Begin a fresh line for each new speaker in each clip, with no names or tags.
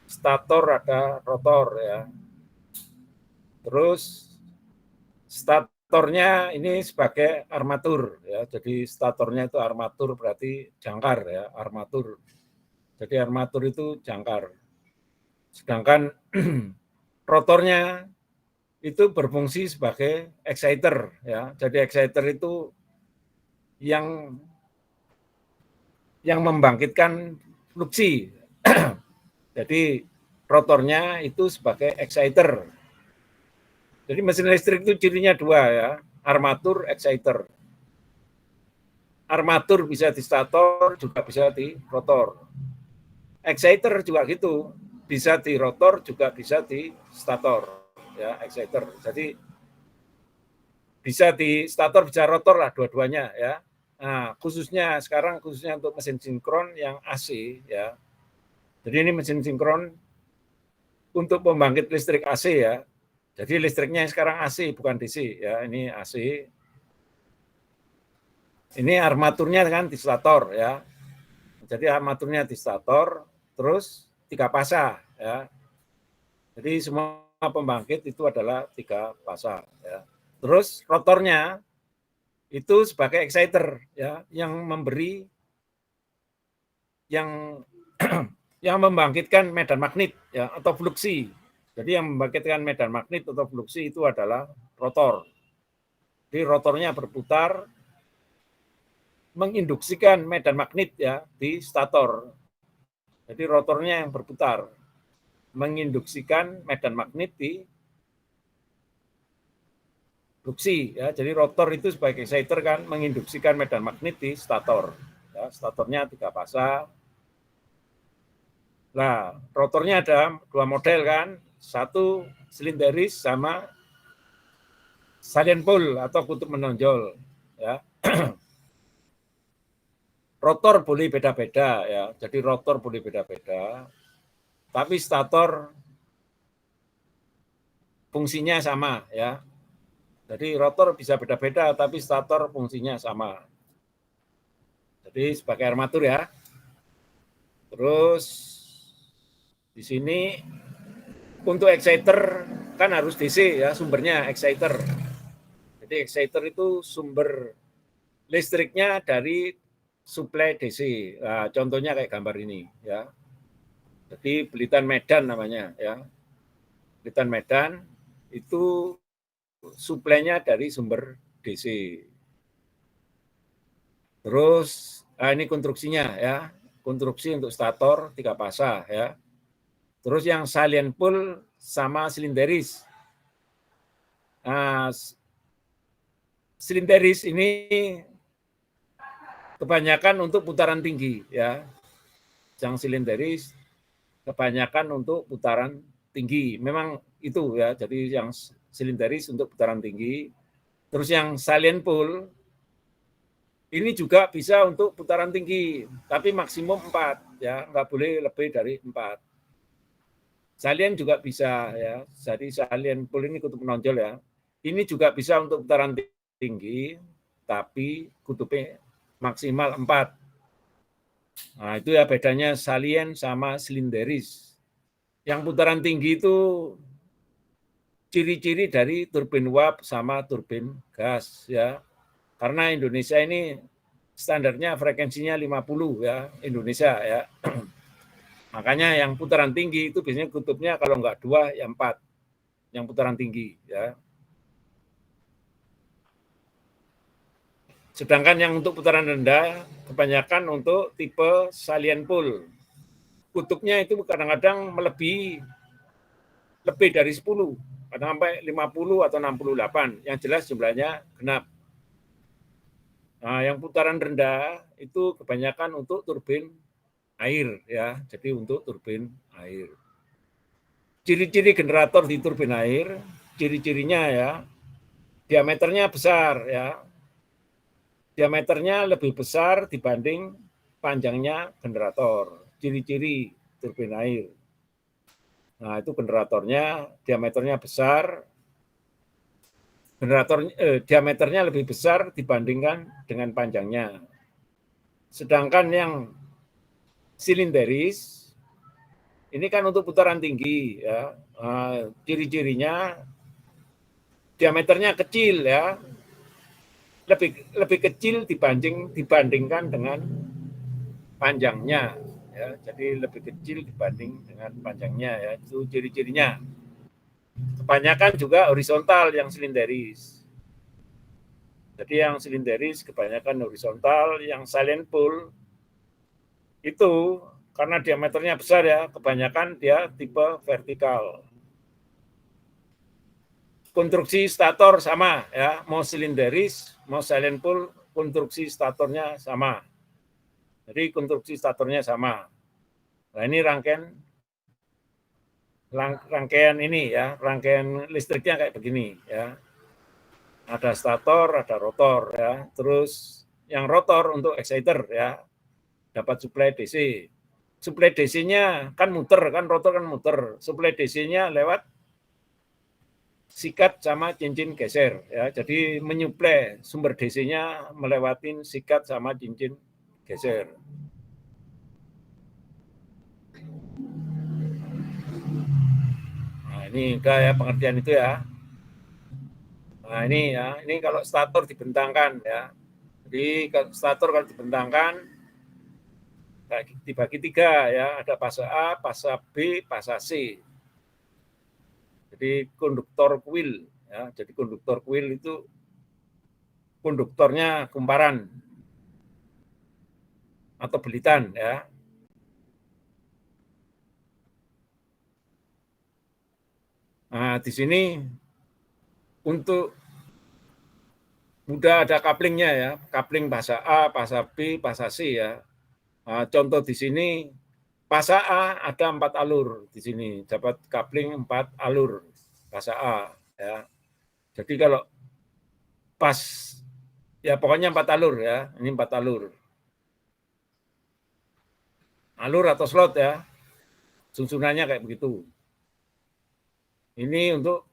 stator, ada rotor ya. Terus statornya ini sebagai armatur ya. Jadi statornya itu armatur berarti jangkar ya, armatur. Jadi armatur itu jangkar. Sedangkan rotornya itu berfungsi sebagai exciter ya. Jadi exciter itu yang membangkitkan fluksi. Jadi rotornya itu sebagai exciter. Jadi mesin listrik itu cirinya dua ya, armatur, exciter. Armatur bisa di stator, juga bisa di rotor. Exciter juga gitu, bisa di rotor, juga bisa di stator. Ya, exciter. Jadi bisa di stator, bisa rotor lah dua-duanya ya. Nah, khususnya untuk mesin sinkron yang AC ya. Jadi ini mesin sinkron untuk pembangkit listrik AC ya. Jadi listriknya sekarang AC bukan DC ya, ini AC. Ini armaturnya kan di stator ya. Jadi armaturnya di stator, terus 3 pasa ya. Jadi semua pembangkit itu adalah 3 pasa ya. Terus rotornya itu sebagai exciter ya, yang memberi yang yang membangkitkan medan magnet ya atau fluksi. Jadi yang membangkitkan medan magnet atau fluksi itu adalah rotor. Jadi rotornya berputar menginduksikan medan magnet ya di stator. Jadi rotornya yang berputar menginduksikan medan magnet di fluksi ya. Jadi rotor itu sebagai exciter kan menginduksikan medan magnet di stator. Ya, statornya 3 pasa. Nah, rotornya ada 2 model kan, satu silinderis sama salient pole atau kutub menonjol ya. Rotor boleh beda-beda ya. Jadi rotor boleh beda-beda. Tapi stator fungsinya sama ya. Jadi rotor bisa beda-beda tapi stator fungsinya sama. Jadi sebagai armatur ya. Terus di sini untuk exciter kan harus DC ya, sumbernya exciter. Jadi exciter itu sumber listriknya dari suplai DC. Nah, contohnya kayak gambar ini ya. Jadi Belitan Medan namanya ya. Belitan Medan itu suplainya dari sumber DC. Terus ini konstruksinya ya. Konstruksi untuk stator 3 pasa ya. Terus yang salient pole sama silinderis. Nah, silinderis ini kebanyakan untuk putaran tinggi ya. Yang silinderis kebanyakan untuk putaran tinggi. Memang itu ya. Jadi yang silinderis untuk putaran tinggi. Terus yang salient pole ini juga bisa untuk putaran tinggi, tapi maksimum 4 ya, nggak boleh lebih dari 4. Salient juga bisa ya. Jadi salient pole ini kutub menonjol ya. Ini juga bisa untuk putaran tinggi, tapi kutubnya maksimal 4. Nah, itu ya bedanya salient sama silinderis. Yang putaran tinggi itu ciri-ciri dari turbin uap sama turbin gas ya. Karena Indonesia ini standarnya frekuensinya 50 ya, Indonesia ya. Makanya yang putaran tinggi itu biasanya kutubnya kalau enggak 2 ya 4. Yang putaran tinggi ya. Sedangkan yang untuk putaran rendah kebanyakan untuk tipe salient pole. Kutubnya itu kadang-kadang melebihi lebih dari 10, kadang sampai 50 atau 68. Yang jelas jumlahnya genap. Nah, yang putaran rendah itu kebanyakan untuk turbin air ya. Jadi untuk turbin air. Ciri-ciri generator di turbin air, ciri-cirinya ya, diameternya besar ya. Diameternya lebih besar dibanding panjangnya generator. Ciri-ciri turbin air. Nah, itu generatornya diameternya besar. Diameternya lebih besar dibandingkan dengan panjangnya. Sedangkan yang silinderis Ini kan untuk putaran tinggi ya. Ciri-cirinya diameternya kecil ya. Lebih kecil dibandingkan dengan panjangnya ya. Jadi lebih kecil dibanding dengan panjangnya ya. Itu ciri-cirinya. Kebanyakan juga horizontal yang silinderis. Jadi yang silinderis kebanyakan horizontal, yang silent pool itu karena diameternya besar ya, kebanyakan dia tipe vertikal. Konstruksi stator sama ya, mau silinderis, mau silent pool, konstruksi statornya sama. Jadi konstruksi statornya sama. Nah ini rangkaian ini ya, rangkaian listriknya kayak begini ya. Ada stator, ada rotor ya. Terus yang rotor untuk exciter ya, dapat suplai DC. Suplai DC-nya kan muter, kan rotor kan muter. Suplai DC-nya lewat sikat sama cincin geser ya. Jadi menyuplai sumber DC-nya melewatin sikat sama cincin geser. Nah, ini udah ya pengertian itu ya. Nah, ini ya, ini kalau stator dibentangkan ya. Jadi kalau stator kalau dibentangkan dibagi 3 ya, ada fase A, fase B, fase C. Jadi konduktor kuil ya. Jadi konduktor kuil itu konduktornya kumparan atau belitan ya. Nah, di sini untuk udah ada couplingnya ya, coupling fase A, fase B, fase C ya. Nah, contoh di sini fase A ada 4 alur di sini, dapat coupling 4 alur fase A ya. Jadi kalau pas ya pokoknya 4 alur ya, ini 4 alur. Alur atau slot ya, susunannya kayak begitu. Ini untuk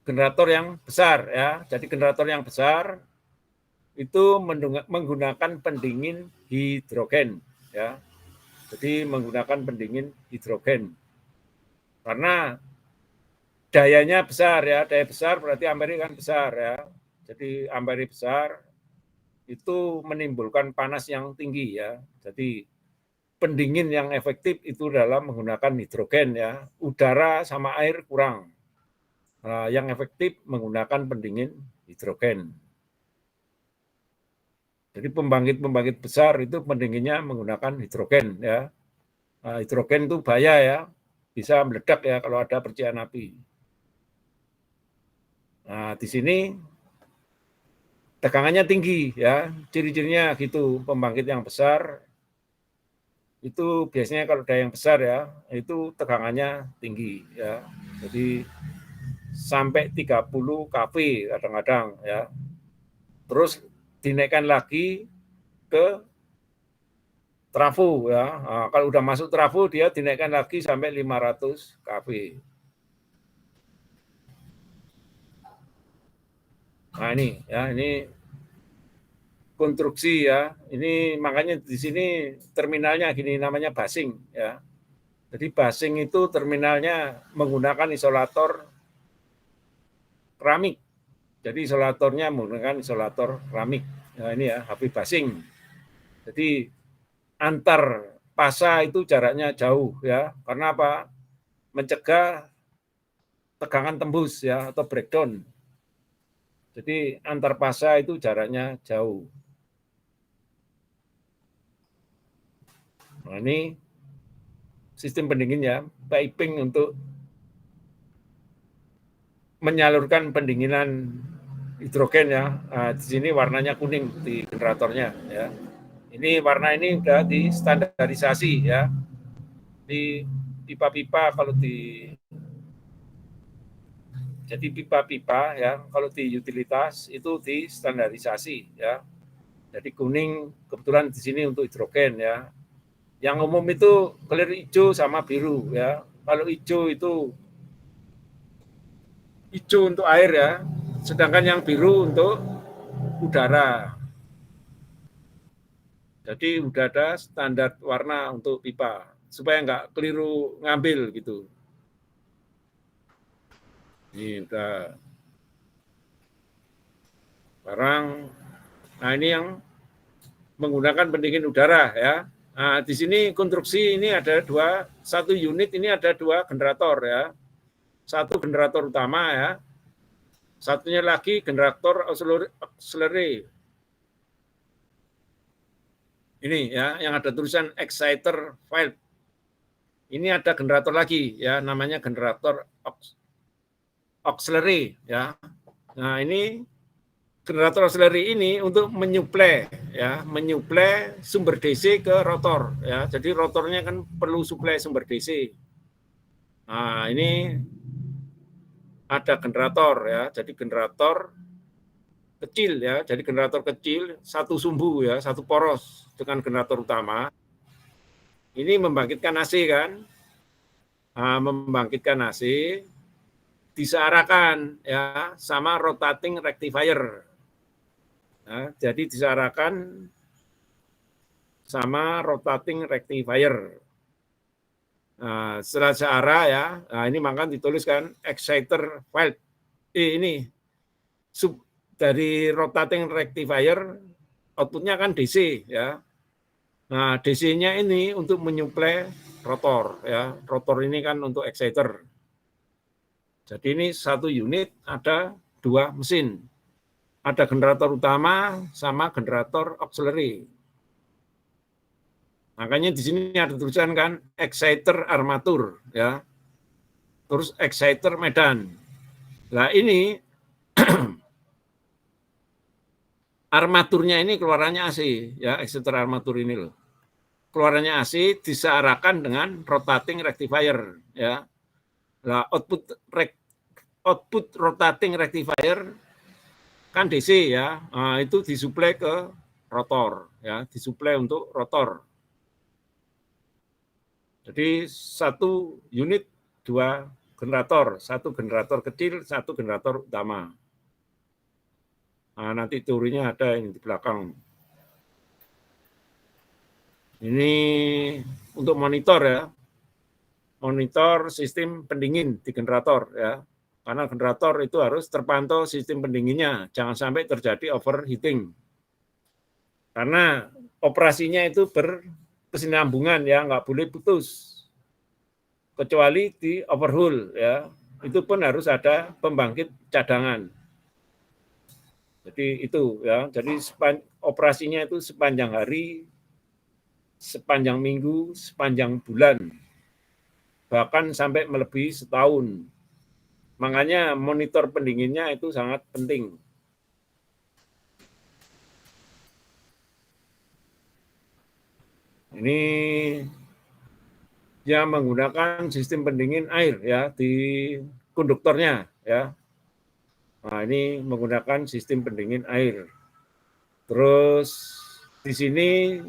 generator yang besar ya. Jadi generator yang besar itu menggunakan pendingin hidrogen ya. Jadi menggunakan pendingin hidrogen. Karena dayanya besar ya, daya besar berarti ampere kan besar ya. Jadi ampere besar itu menimbulkan panas yang tinggi ya. Jadi pendingin yang efektif itu dalam menggunakan hidrogen ya. Udara sama air kurang. Nah, yang efektif menggunakan pendingin hidrogen. Jadi pembangkit besar itu pendinginnya menggunakan hidrogen ya. Nah, hidrogen itu bahaya ya, bisa meledak ya kalau ada percikan api. Nah, di sini tegangannya tinggi ya, ciri-cirinya gitu. Pembangkit yang besar itu biasanya kalau daya yang besar ya, itu tegangannya tinggi ya. Jadi sampai 30 kV kadang-kadang ya. Terus dinaikkan lagi ke trafo ya. Nah, kalau udah masuk trafo dia dinaikkan lagi sampai 500 kV. Nah ini ya, ini konstruksi ya. Ini makanya di sini terminalnya gini namanya busing ya. Jadi busing itu terminalnya menggunakan isolator keramik. Jadi isolatornya menggunakan isolator keramik. Nah ini ya, HP busing. Jadi antar pasa itu jaraknya jauh ya. Karena apa? Mencegah tegangan tembus ya atau breakdown. Jadi antar pasa itu jaraknya jauh. Nah ini sistem pendinginnya, piping untuk menyalurkan pendinginan hidrogen ya. Nah, di sini warnanya kuning di generatornya ya. Ini warna ini udah distandarisasi ya. Di pipa-pipa kalau di jadi pipa-pipa ya kalau di utilitas itu distandarisasi ya. Jadi kuning kebetulan di sini untuk hidrogen ya. Yang umum itu clear hijau sama biru ya. Kalau hijau itu hijau untuk air ya, sedangkan yang biru untuk udara. Jadi udah ada standar warna untuk pipa. supaya nggak keliru ngambil gitu. Ini udah barang. Nah ini yang menggunakan pendingin udara ya. Nah, di sini konstruksi ini ada satu unit ini ada 2 generator ya. Satu generator utama ya. Satunya lagi generator auxiliary. Ini ya yang ada tulisan exciter valve. Ini ada generator lagi ya, namanya generator auxiliary ya. Nah, ini generator auxiliary ini untuk menyuplai sumber DC ke rotor ya. Jadi rotornya kan perlu suplai sumber DC. Nah, ini ada generator ya. Jadi generator kecil ya. Jadi generator kecil satu sumbu ya, satu poros dengan generator utama. Ini membangkitkan AC kan. Nah, membangkitkan AC disearahkan ya sama rotating rectifier. Nah, jadi disearahkan sama rotating rectifier. Nah, setelah searah ya, nah ini maka dituliskan exciter valve. Ini dari rotating rectifier outputnya kan DC ya. Nah, DC-nya ini untuk menyuplai rotor ya. Rotor ini kan untuk exciter. Jadi ini satu unit ada 2 mesin. Ada generator utama sama generator auxiliary. Makanya di sini ada tulisan kan exciter armatur ya. Terus exciter medan. Nah, ini armaturnya ini keluarannya AC ya, exciter armatur ini loh. Keluarannya AC disearahkan dengan rotating rectifier ya. Nah, output rotating rectifier kan DC ya. Nah, itu disuplai ke rotor ya, disuplai untuk rotor. Jadi satu unit 2 generator, satu generator kecil, satu generator utama. Nah, nanti teorinya ada yang di belakang. Ini untuk monitor ya, monitor sistem pendingin di generator ya. Karena generator itu harus terpantau sistem pendinginnya, jangan sampai terjadi overheating. Karena operasinya itu berkesinambungan ya, nggak boleh putus. Kecuali di overhaul ya, itu pun harus ada pembangkit cadangan. Jadi itu ya, jadi operasinya itu sepanjang hari, sepanjang minggu, sepanjang bulan, bahkan sampai melebihi setahun. Makanya monitor pendinginnya itu sangat penting. Ini yang menggunakan sistem pendingin air ya di konduktornya ya. Nah, ini menggunakan sistem pendingin air. Terus di sini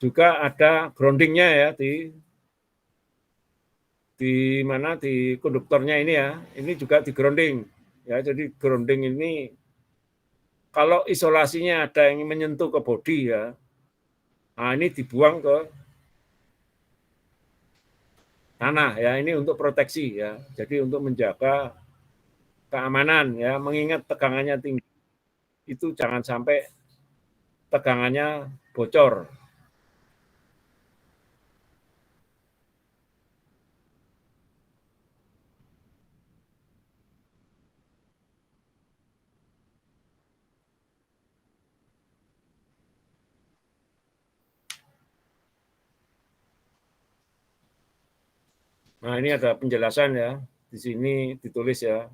juga ada groundingnya ya di mana di konduktornya ini ya. Ini juga di grounding ya. Jadi grounding ini kalau isolasinya ada yang menyentuh ke bodi ya. Nah, ini dibuang ke tanah ya, ini untuk proteksi ya. Jadi untuk menjaga keamanan ya, mengingat tegangannya tinggi. Itu jangan sampai tegangannya bocor. Nah, ini ada penjelasan ya. Di sini ditulis ya.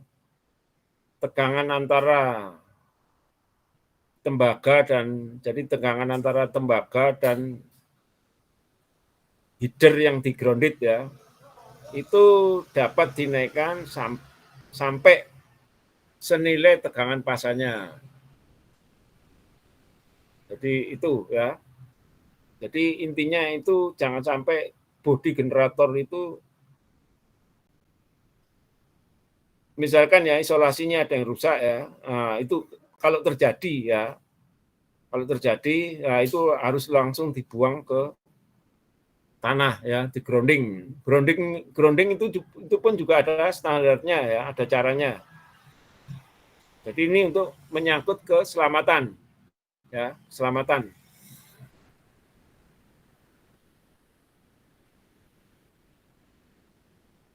Tegangan antara tembaga jadi tegangan antara tembaga dan header yang di grounded ya. Itu dapat dinaikkan sampai senilai tegangan pasanya. Jadi itu ya. Jadi intinya itu jangan sampai bodi generator itu misalkan ya isolasinya ada yang rusak ya, nah, itu kalau terjadi ya itu harus langsung dibuang ke tanah ya, di grounding. Grounding itu pun juga ada standarnya ya, ada caranya. Jadi ini untuk menyangkut keselamatan ya, keselamatan.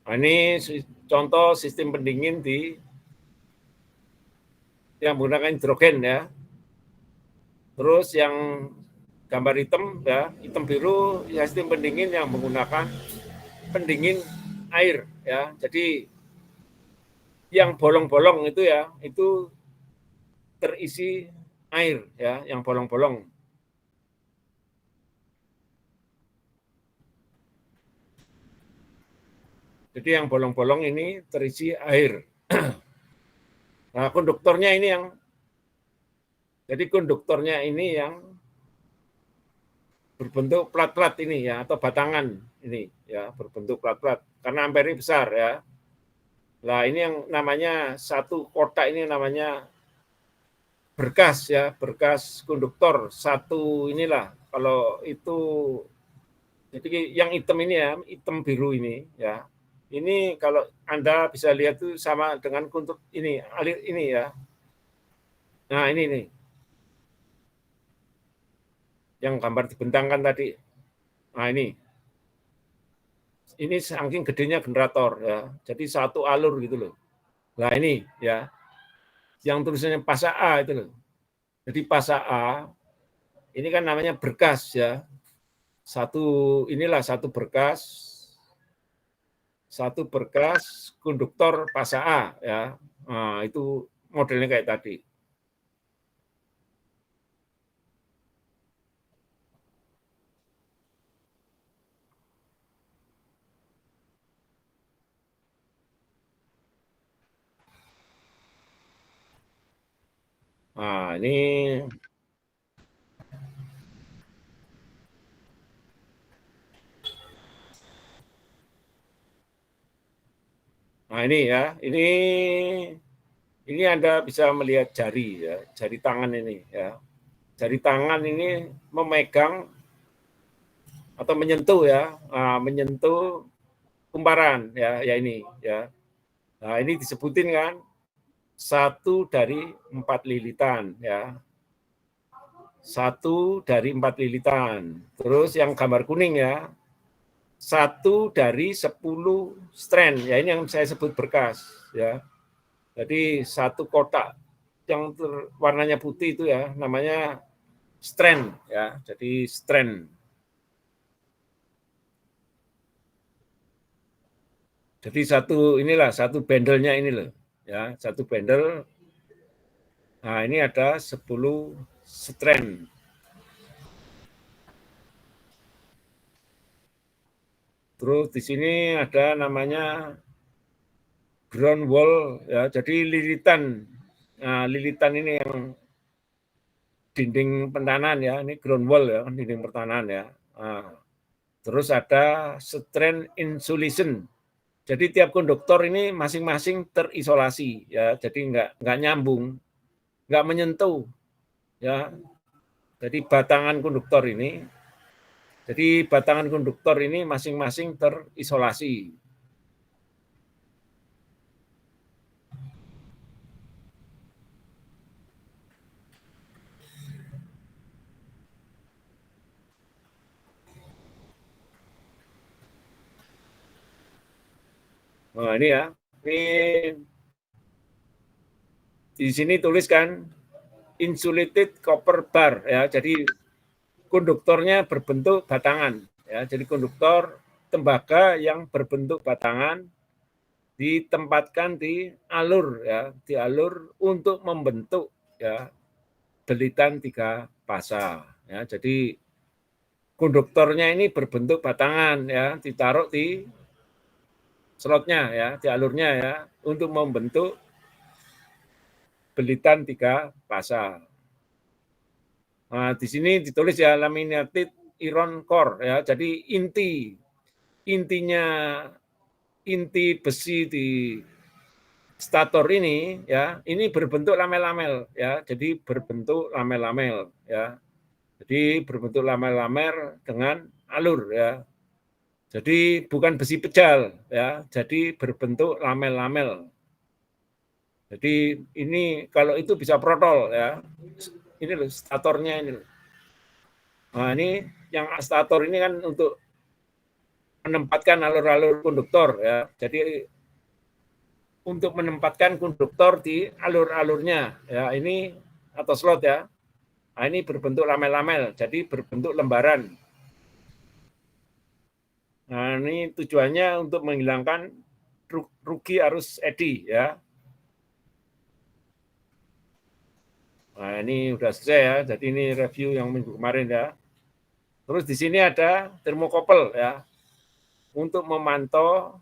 Nah, ini contoh sistem pendingin yang menggunakan hidrogen ya. Terus yang gambar hitam ya, hitam biru ya, sistem pendingin yang menggunakan pendingin air ya. Jadi yang bolong-bolong itu ya, itu terisi air ya, yang bolong-bolong. Jadi yang bolong-bolong ini terisi air. Nah, konduktornya ini yang berbentuk plat-plat ini ya, atau batangan ini ya, berbentuk plat-plat karena ampere besar ya. Nah, ini yang namanya satu kotak ini namanya berkas ya, berkas konduktor satu inilah. Kalau itu jadi yang hitam ini ya, hitam biru ini ya. Ini kalau Anda bisa lihat itu sama dengan kuntuk ini, alir ini ya. Nah, ini nih. Yang gambar dibentangkan tadi. Nah, ini. Ini saking gedenya generator ya. Jadi satu alur gitu loh. Nah, ini ya. Yang tulisannya pasa A itu loh. Jadi pasa A ini kan namanya berkas ya. Satu berkas konduktor pasa A ya. Nah, itu modelnya kayak tadi. Nah, ini ya, ini Anda bisa melihat jari ya, jari tangan ini ya. Jari tangan ini memegang atau menyentuh ya, menyentuh kumparan ya, ya ini ya. Nah, ini disebutin kan 1 dari 4 lilitan ya. 1 dari 4 lilitan. Terus yang gambar kuning ya, 1 dari 10 strand. Ya, ini yang saya sebut berkas ya. Jadi satu kotak yang warnanya putih itu ya namanya strand ya. Jadi strand. Jadi satu bandelnya ini loh ya, satu bandel. Nah, ini ada 10 strand. Terus di sini ada namanya ground wall ya, jadi lilitan. Nah, lilitan ini yang dinding pertahanan ya, ini ground wall ya, dinding pertahanan ya. Nah, terus ada strand insulation. Jadi tiap konduktor ini masing-masing terisolasi ya, jadi nggak nyambung, nggak menyentuh ya. Jadi batangan konduktor ini masing-masing terisolasi. Nah, ini ya, ini di sini tuliskan insulated copper bar ya. Jadi konduktornya berbentuk batangan ya. Jadi konduktor tembaga yang berbentuk batangan ditempatkan di alur ya, di alur untuk membentuk ya belitan 3 pasa ya. Jadi konduktornya ini berbentuk batangan ya, ditaruh di slotnya ya, di alurnya ya, untuk membentuk belitan 3 pasa. Nah, di sini ditulis ya laminated iron core ya. Jadi inti besi di stator ini ya, ini berbentuk lamel-lamel ya. Jadi berbentuk lamel-lamel ya. Jadi berbentuk lamel-lamel dengan alur ya. Jadi bukan besi pejal ya, jadi berbentuk lamel-lamel. Jadi ini kalau itu bisa protol ya. Ini loh statornya ini loh. Nah, ini yang stator ini kan untuk menempatkan alur-alur konduktor ya. Jadi untuk menempatkan konduktor di alur-alurnya ya, ini atau slot ya. Nah, ini berbentuk lamel-lamel, jadi berbentuk lembaran. Nah, ini tujuannya untuk menghilangkan rugi arus eddy ya. Nah, ini sudah selesai ya. Jadi ini review yang minggu kemarin ya. Terus di sini ada termokopel ya. Untuk memantau,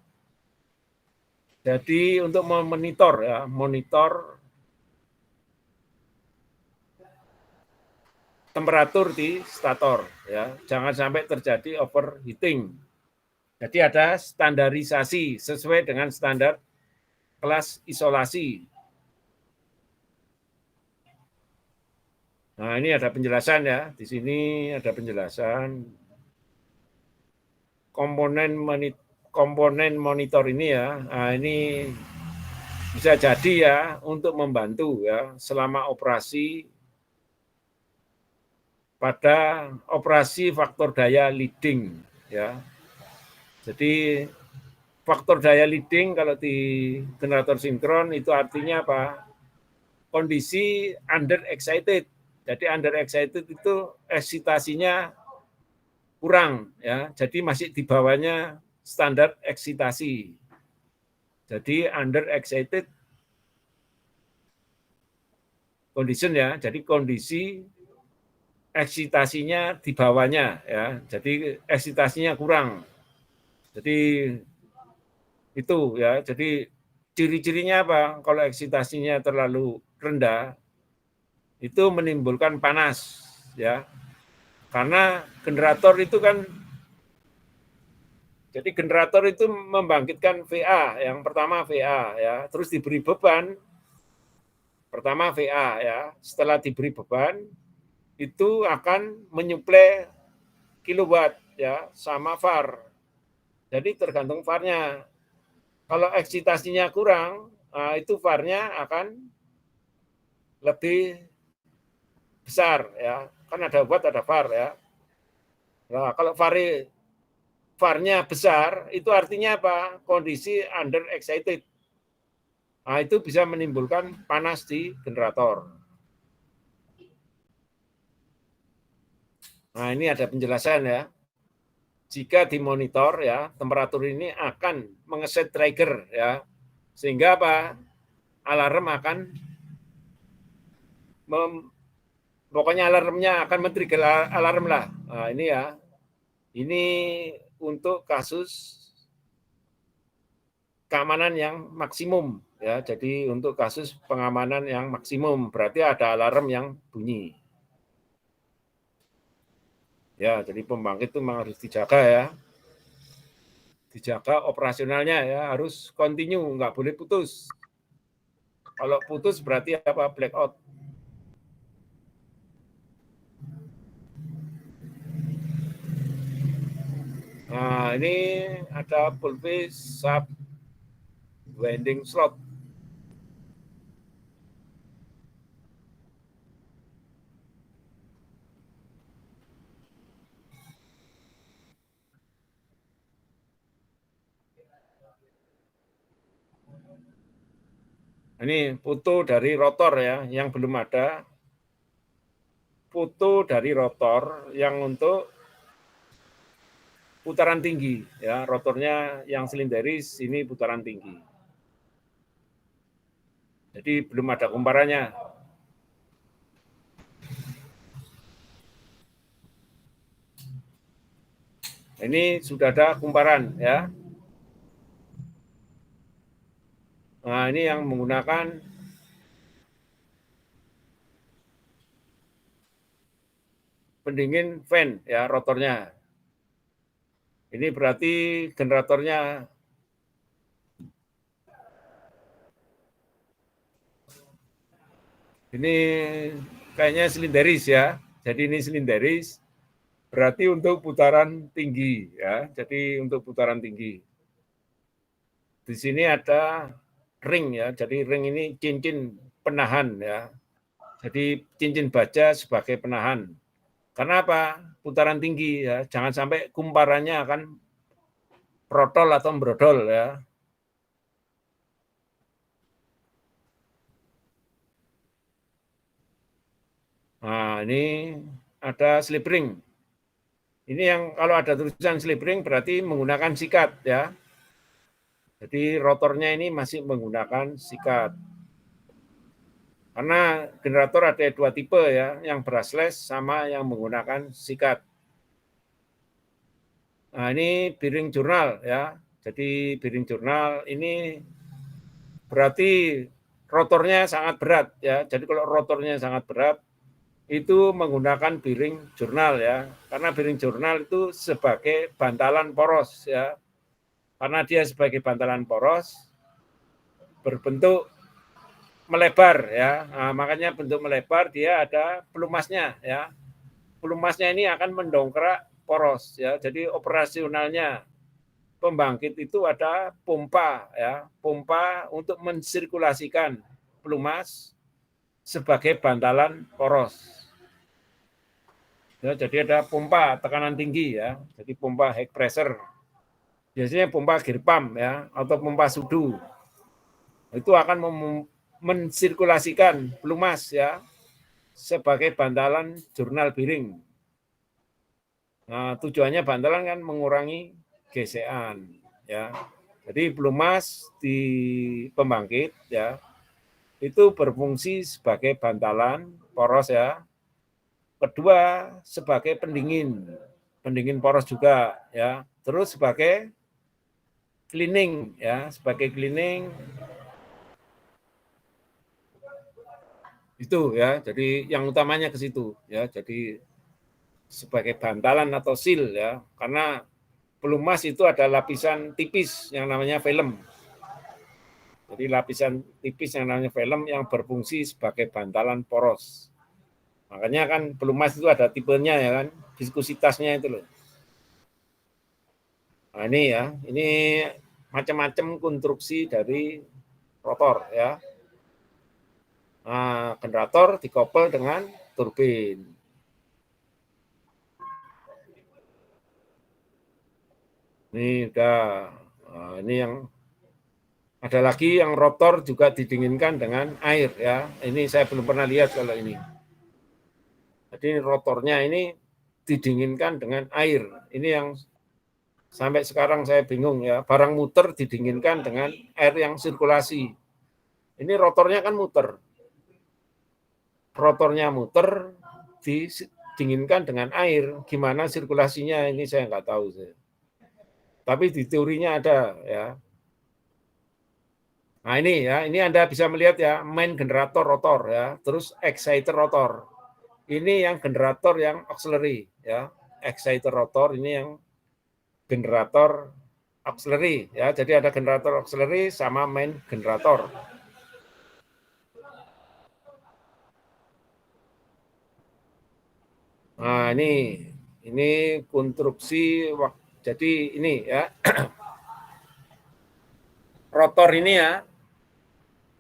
jadi untuk memonitor ya, monitor temperatur di stator ya. Jangan sampai terjadi overheating. Jadi ada standarisasi sesuai dengan standar kelas isolasi. Nah, ini ada penjelasan ya. Di sini ada penjelasan komponen monitor ini ya. Nah, ini bisa jadi ya untuk membantu ya selama operasi pada operasi faktor daya leading ya. Jadi faktor daya leading kalau di generator sinkron itu artinya apa? Kondisi under excited. Jadi under excited itu eksitasinya kurang ya. Jadi masih di bawahnya standar eksitasi. Jadi under excited condition ya. Jadi kondisi eksitasinya di bawahnya ya. Jadi eksitasinya kurang. Jadi itu ya. Jadi ciri-cirinya apa? Kalau eksitasinya terlalu rendah itu menimbulkan panas ya. Karena generator itu kan jadi generator itu membangkitkan VA, yang pertama VA ya, terus diberi beban pertama VA ya. Setelah diberi beban itu akan menyuplai kilowatt ya sama VAR. Jadi tergantung VAR-nya. Kalau eksitasinya kurang, nah itu VAR-nya akan lebih besar ya. Kan ada watt ada VAR ya. Nah, kalau VAR-nya besar, itu artinya apa? Kondisi under excited. Nah, itu bisa menimbulkan panas di generator. Nah, ini ada penjelasan ya. Jika dimonitor ya, temperatur ini akan mengeset trigger ya. Sehingga apa? Alarm akan pokoknya alarmnya akan men-trigger alarm lah. Nah, ini ya. Ini untuk kasus keamanan yang maksimum ya. Jadi untuk kasus pengamanan yang maksimum berarti ada alarm yang bunyi. Ya, jadi pembangkit itu memang harus dijaga ya. Dijaga operasionalnya ya, harus continue, nggak boleh putus. Kalau putus berarti apa? Blackout. Nah, ini ada pulvis sub winding slot. Ini foto dari rotor ya, yang belum ada. Foto dari rotor yang untuk putaran tinggi ya, rotornya yang silinderis ini putaran tinggi. Jadi belum ada kumparannya. Ini sudah ada kumparan ya. Nah, ini yang menggunakan pendingin fan ya rotornya. Ini berarti generatornya ini kayaknya silinderis ya. Jadi ini silinderis. berarti untuk putaran tinggi ya. Jadi untuk putaran tinggi. Di sini ada ring ya. Jadi ring ini cincin penahan ya. Jadi cincin baja sebagai penahan. Karena apa? Putaran tinggi ya. Jangan sampai kumparannya akan protol atau brodol ya. Nah, ini ada slip ring. Ini yang kalau ada tulisan slip ring berarti menggunakan sikat ya. Jadi rotornya ini masih menggunakan sikat. Karena generator ada dua tipe ya, yang brushless sama yang menggunakan sikat. Nah, ini bearing jurnal ya. Jadi bearing jurnal ini berarti rotornya sangat berat ya. Jadi kalau rotornya sangat berat itu menggunakan bearing jurnal ya. Karena bearing jurnal itu sebagai bantalan poros ya. Karena dia sebagai bantalan poros berbentuk melebar ya. Nah, makanya bentuk melebar dia ada pelumasnya ya. Pelumasnya ini akan mendongkrak poros ya. Jadi operasionalnya pembangkit itu ada pompa ya, pompa untuk mensirkulasikan pelumas sebagai bantalan poros. Ya, jadi ada pompa tekanan tinggi ya, jadi pompa high pressure. Biasanya pompa gear pump ya, atau pompa sudu. Itu akan mensirkulasikan pelumas ya sebagai bantalan jurnal bearing. Nah, tujuannya bantalan kan mengurangi gesekan ya. Jadi pelumas di pembangkit ya itu berfungsi sebagai bantalan poros ya. Kedua sebagai pendingin, pendingin poros juga ya. Terus sebagai cleaning ya, sebagai cleaning itu ya. Jadi yang utamanya ke situ ya. Jadi sebagai bantalan atau seal ya, karena pelumas itu ada lapisan tipis yang namanya film. Jadi lapisan tipis yang namanya film yang berfungsi sebagai bantalan poros. Makanya kan pelumas itu ada tipenya ya kan, viskositasnya itu loh. Nah ini ya, ini macam-macam konstruksi dari rotor ya. Nah, generator dikoppel dengan turbin. Ini udah, nah, ini yang ada lagi yang rotor juga didinginkan dengan air ya. Ini saya belum pernah lihat kalau ini. Jadi rotornya ini didinginkan dengan air. Ini yang sampai sekarang saya bingung ya. Barang muter didinginkan dengan air yang sirkulasi. Ini rotornya kan muter. Rotornya muter didinginkan dengan air. Gimana sirkulasinya ini saya nggak tahu. Tapi di teorinya ada ya. Nah ini ya, ini Anda bisa melihat ya, main generator rotor ya, terus exciter rotor. Ini yang generator yang auxiliary ya, exciter rotor ini yang generator auxiliary ya. Jadi ada generator auxiliary sama main generator. Nah ini konstruksi jadi ini ya. Rotor ini ya.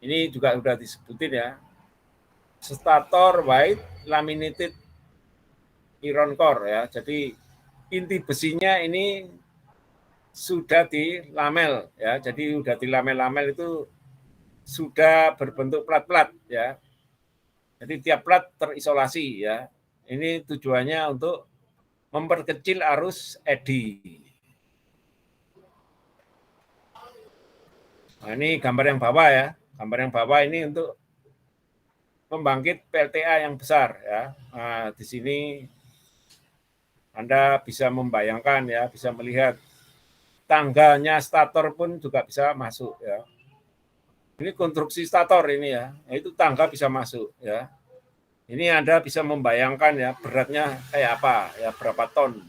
Ini juga sudah disebutin ya. Stator white laminated iron core ya. Jadi inti besinya ini sudah dilamel ya. Jadi sudah dilamel-lamel itu sudah berbentuk plat-plat ya. Jadi tiap plat terisolasi ya. Ini tujuannya untuk memperkecil arus eddy. Nah, ini gambar yang bawah ya. Gambar yang bawah ini untuk pembangkit PLTA yang besar ya. Nah, di sini Anda bisa membayangkan ya, bisa melihat tangganya stator pun juga bisa masuk ya. Ini konstruksi stator ini ya, itu tangga bisa masuk ya. Ini Anda bisa membayangkan ya beratnya kayak apa ya, berapa ton.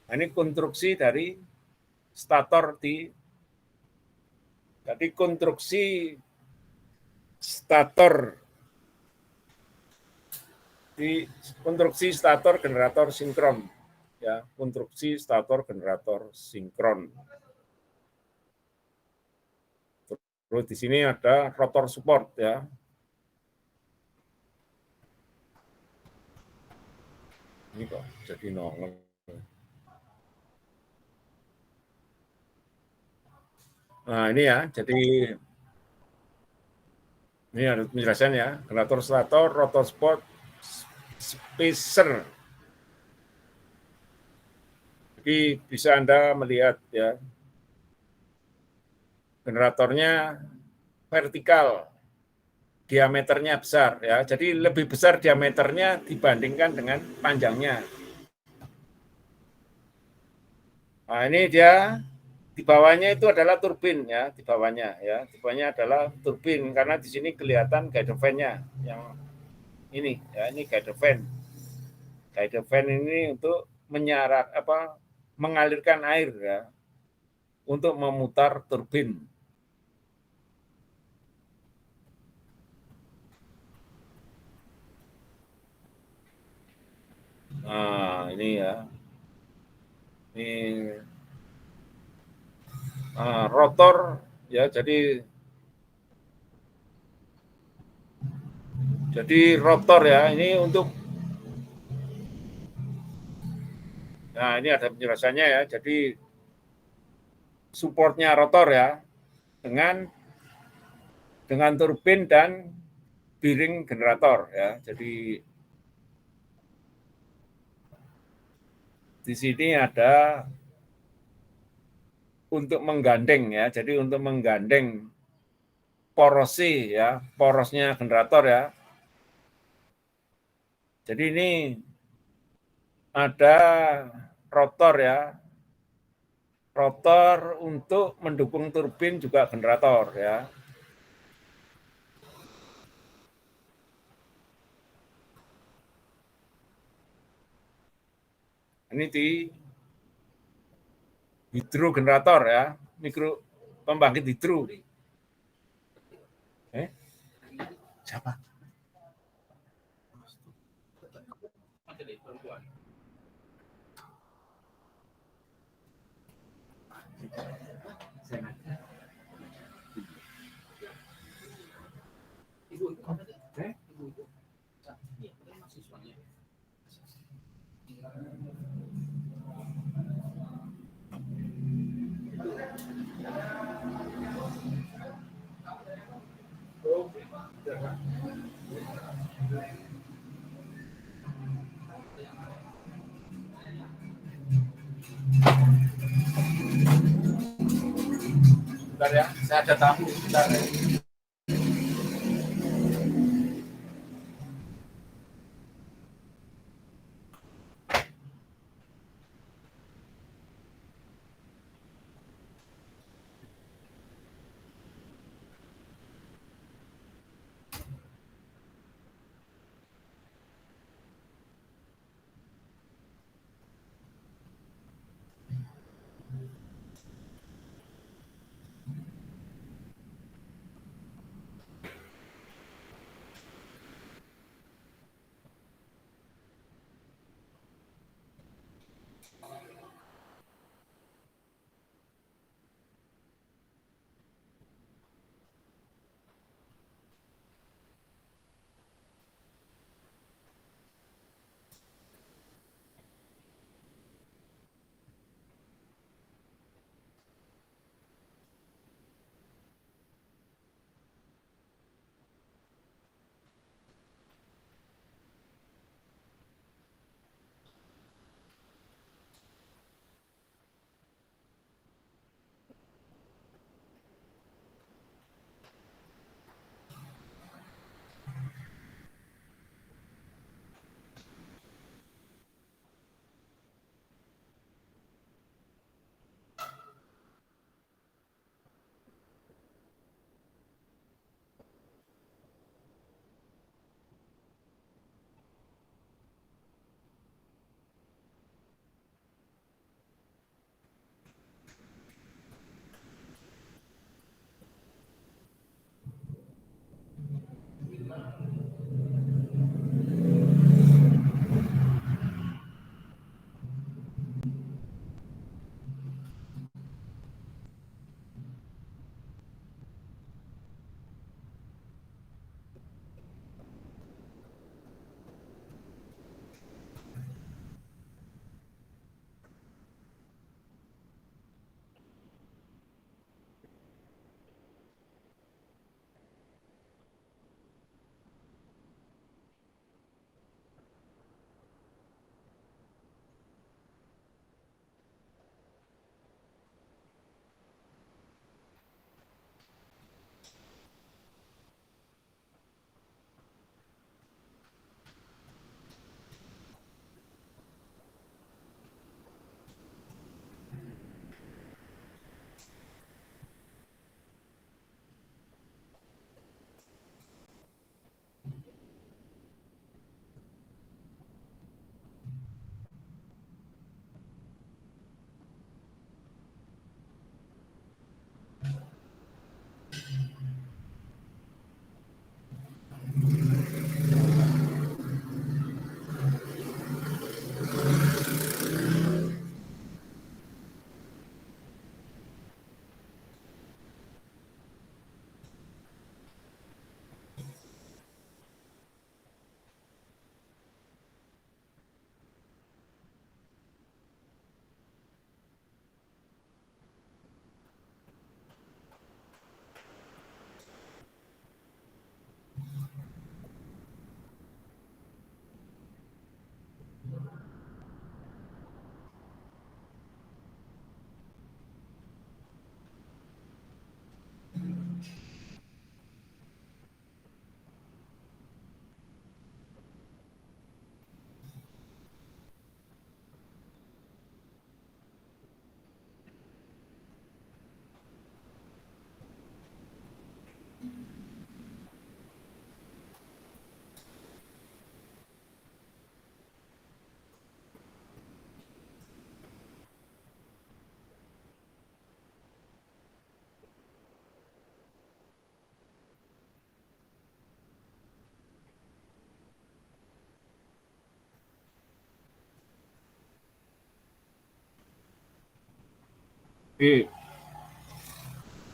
Nah, ini konstruksi dari stator jadi konstruksi stator di konstruksi stator generator sinkron, ya, konstruksi stator generator sinkron. Terus di sini ada rotor support, ya. Ini kok jadi nongol. Nah ini ya, jadi ini ada penjelasan ya, generator stator, rotor support, spacer. Jadi bisa Anda melihat ya, generatornya vertikal, diameternya besar ya. Jadi lebih besar diameternya dibandingkan dengan panjangnya. Nah, ini dia di bawahnya itu adalah turbin ya, di bawahnya ya. Di bawahnya adalah turbin karena di sini kelihatan guide fan-nya yang ini ya, ini guide fan. Guide fan ini untuk mengalirkan air ya, untuk memutar turbin. Nah, ini ya. Ini rotor ya, jadi rotor ya, ini untuk, nah ini ada penjelasannya ya, jadi supportnya rotor ya, dengan turbin dan bearing generator ya. Jadi di sini ada untuk menggandeng ya, jadi untuk menggandeng porosi ya, porosnya generator ya. Jadi ini ada rotor ya, rotor untuk mendukung turbin juga generator ya. Ini di hidrogenerator ya, mikro pembangkit hidro. Siapa? Bentar ya, saya ada tamu. Bentar ya.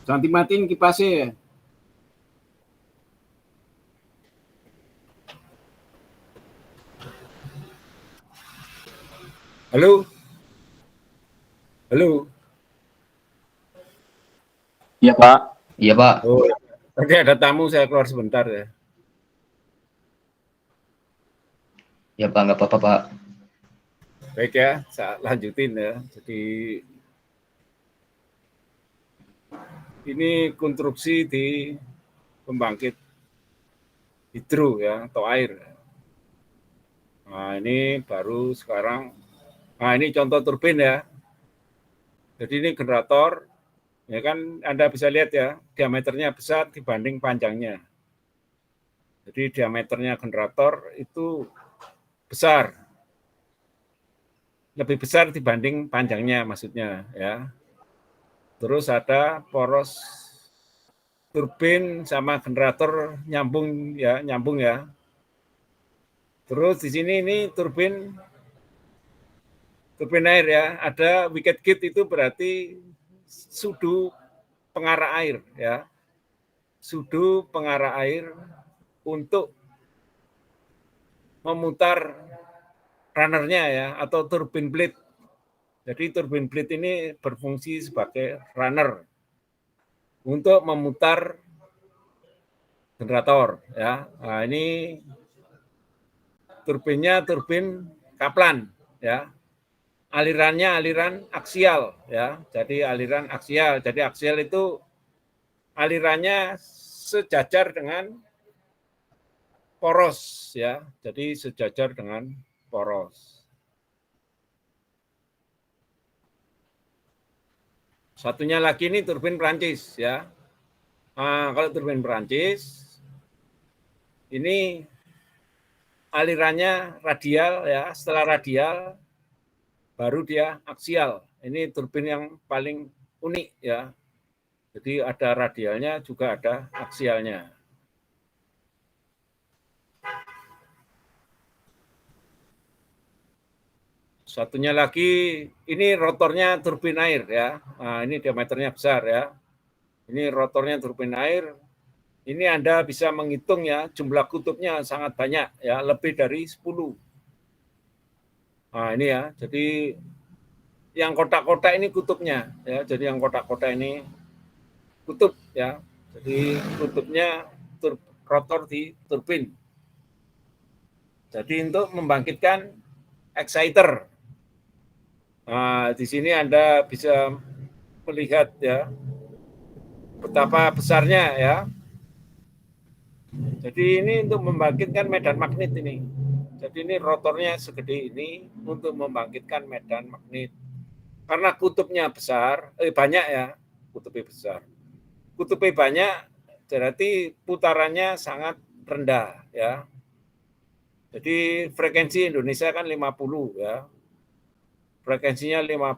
Jangan dimatiin kipasnya ya. Halo? Halo?
Iya Pak. Iya Pak.
Oh, oke, ada tamu, saya keluar sebentar ya.
Ya Pak, nggak apa-apa Pak.
Baik ya, saya lanjutin ya. Jadi ini konstruksi di pembangkit hidro ya, atau air. Nah, ini baru sekarang. Nah, ini contoh turbin ya. Jadi ini generator, ya kan Anda bisa lihat ya, diameternya besar dibanding panjangnya. Jadi diameternya generator itu besar, lebih besar dibanding panjangnya maksudnya ya. Terus ada poros turbin sama generator nyambung ya. Terus di sini ini turbin air ya, ada wicket gate itu berarti sudu pengarah air ya. Sudu pengarah air untuk memutar runner-nya ya, atau turbin blade. Jadi turbin blade ini berfungsi sebagai runner untuk memutar generator ya. Nah, ini turbinnya turbin Kaplan ya. Alirannya aliran aksial ya. Jadi aliran aksial. Jadi aksial itu alirannya sejajar dengan poros ya. Jadi sejajar dengan poros. Satunya lagi ini turbin Perancis ya. Nah, kalau turbin Perancis ini alirannya radial ya. Setelah radial baru dia aksial. Ini turbin yang paling unik ya. Jadi ada radialnya juga ada aksialnya. Satunya lagi, ini rotornya turbin air ya. Nah, ini diameternya besar ya. Ini rotornya turbin air. Ini Anda bisa menghitung ya, jumlah kutubnya sangat banyak ya, lebih dari 10. Nah, ini ya. Jadi yang kotak-kotak ini kutubnya ya. Jadi yang kotak-kotak ini kutub ya. Jadi kutubnya rotor di turbin. Jadi untuk membangkitkan exciter. Nah, di sini Anda bisa melihat ya betapa besarnya ya. Jadi ini untuk membangkitkan medan magnet ini. Jadi ini rotornya segede ini untuk membangkitkan medan magnet. Karena kutubnya besar, banyak ya, kutubnya besar. Kutubnya banyak, berarti putarannya sangat rendah ya. Jadi frekuensi Indonesia kan 50 ya. Frekuensinya 50,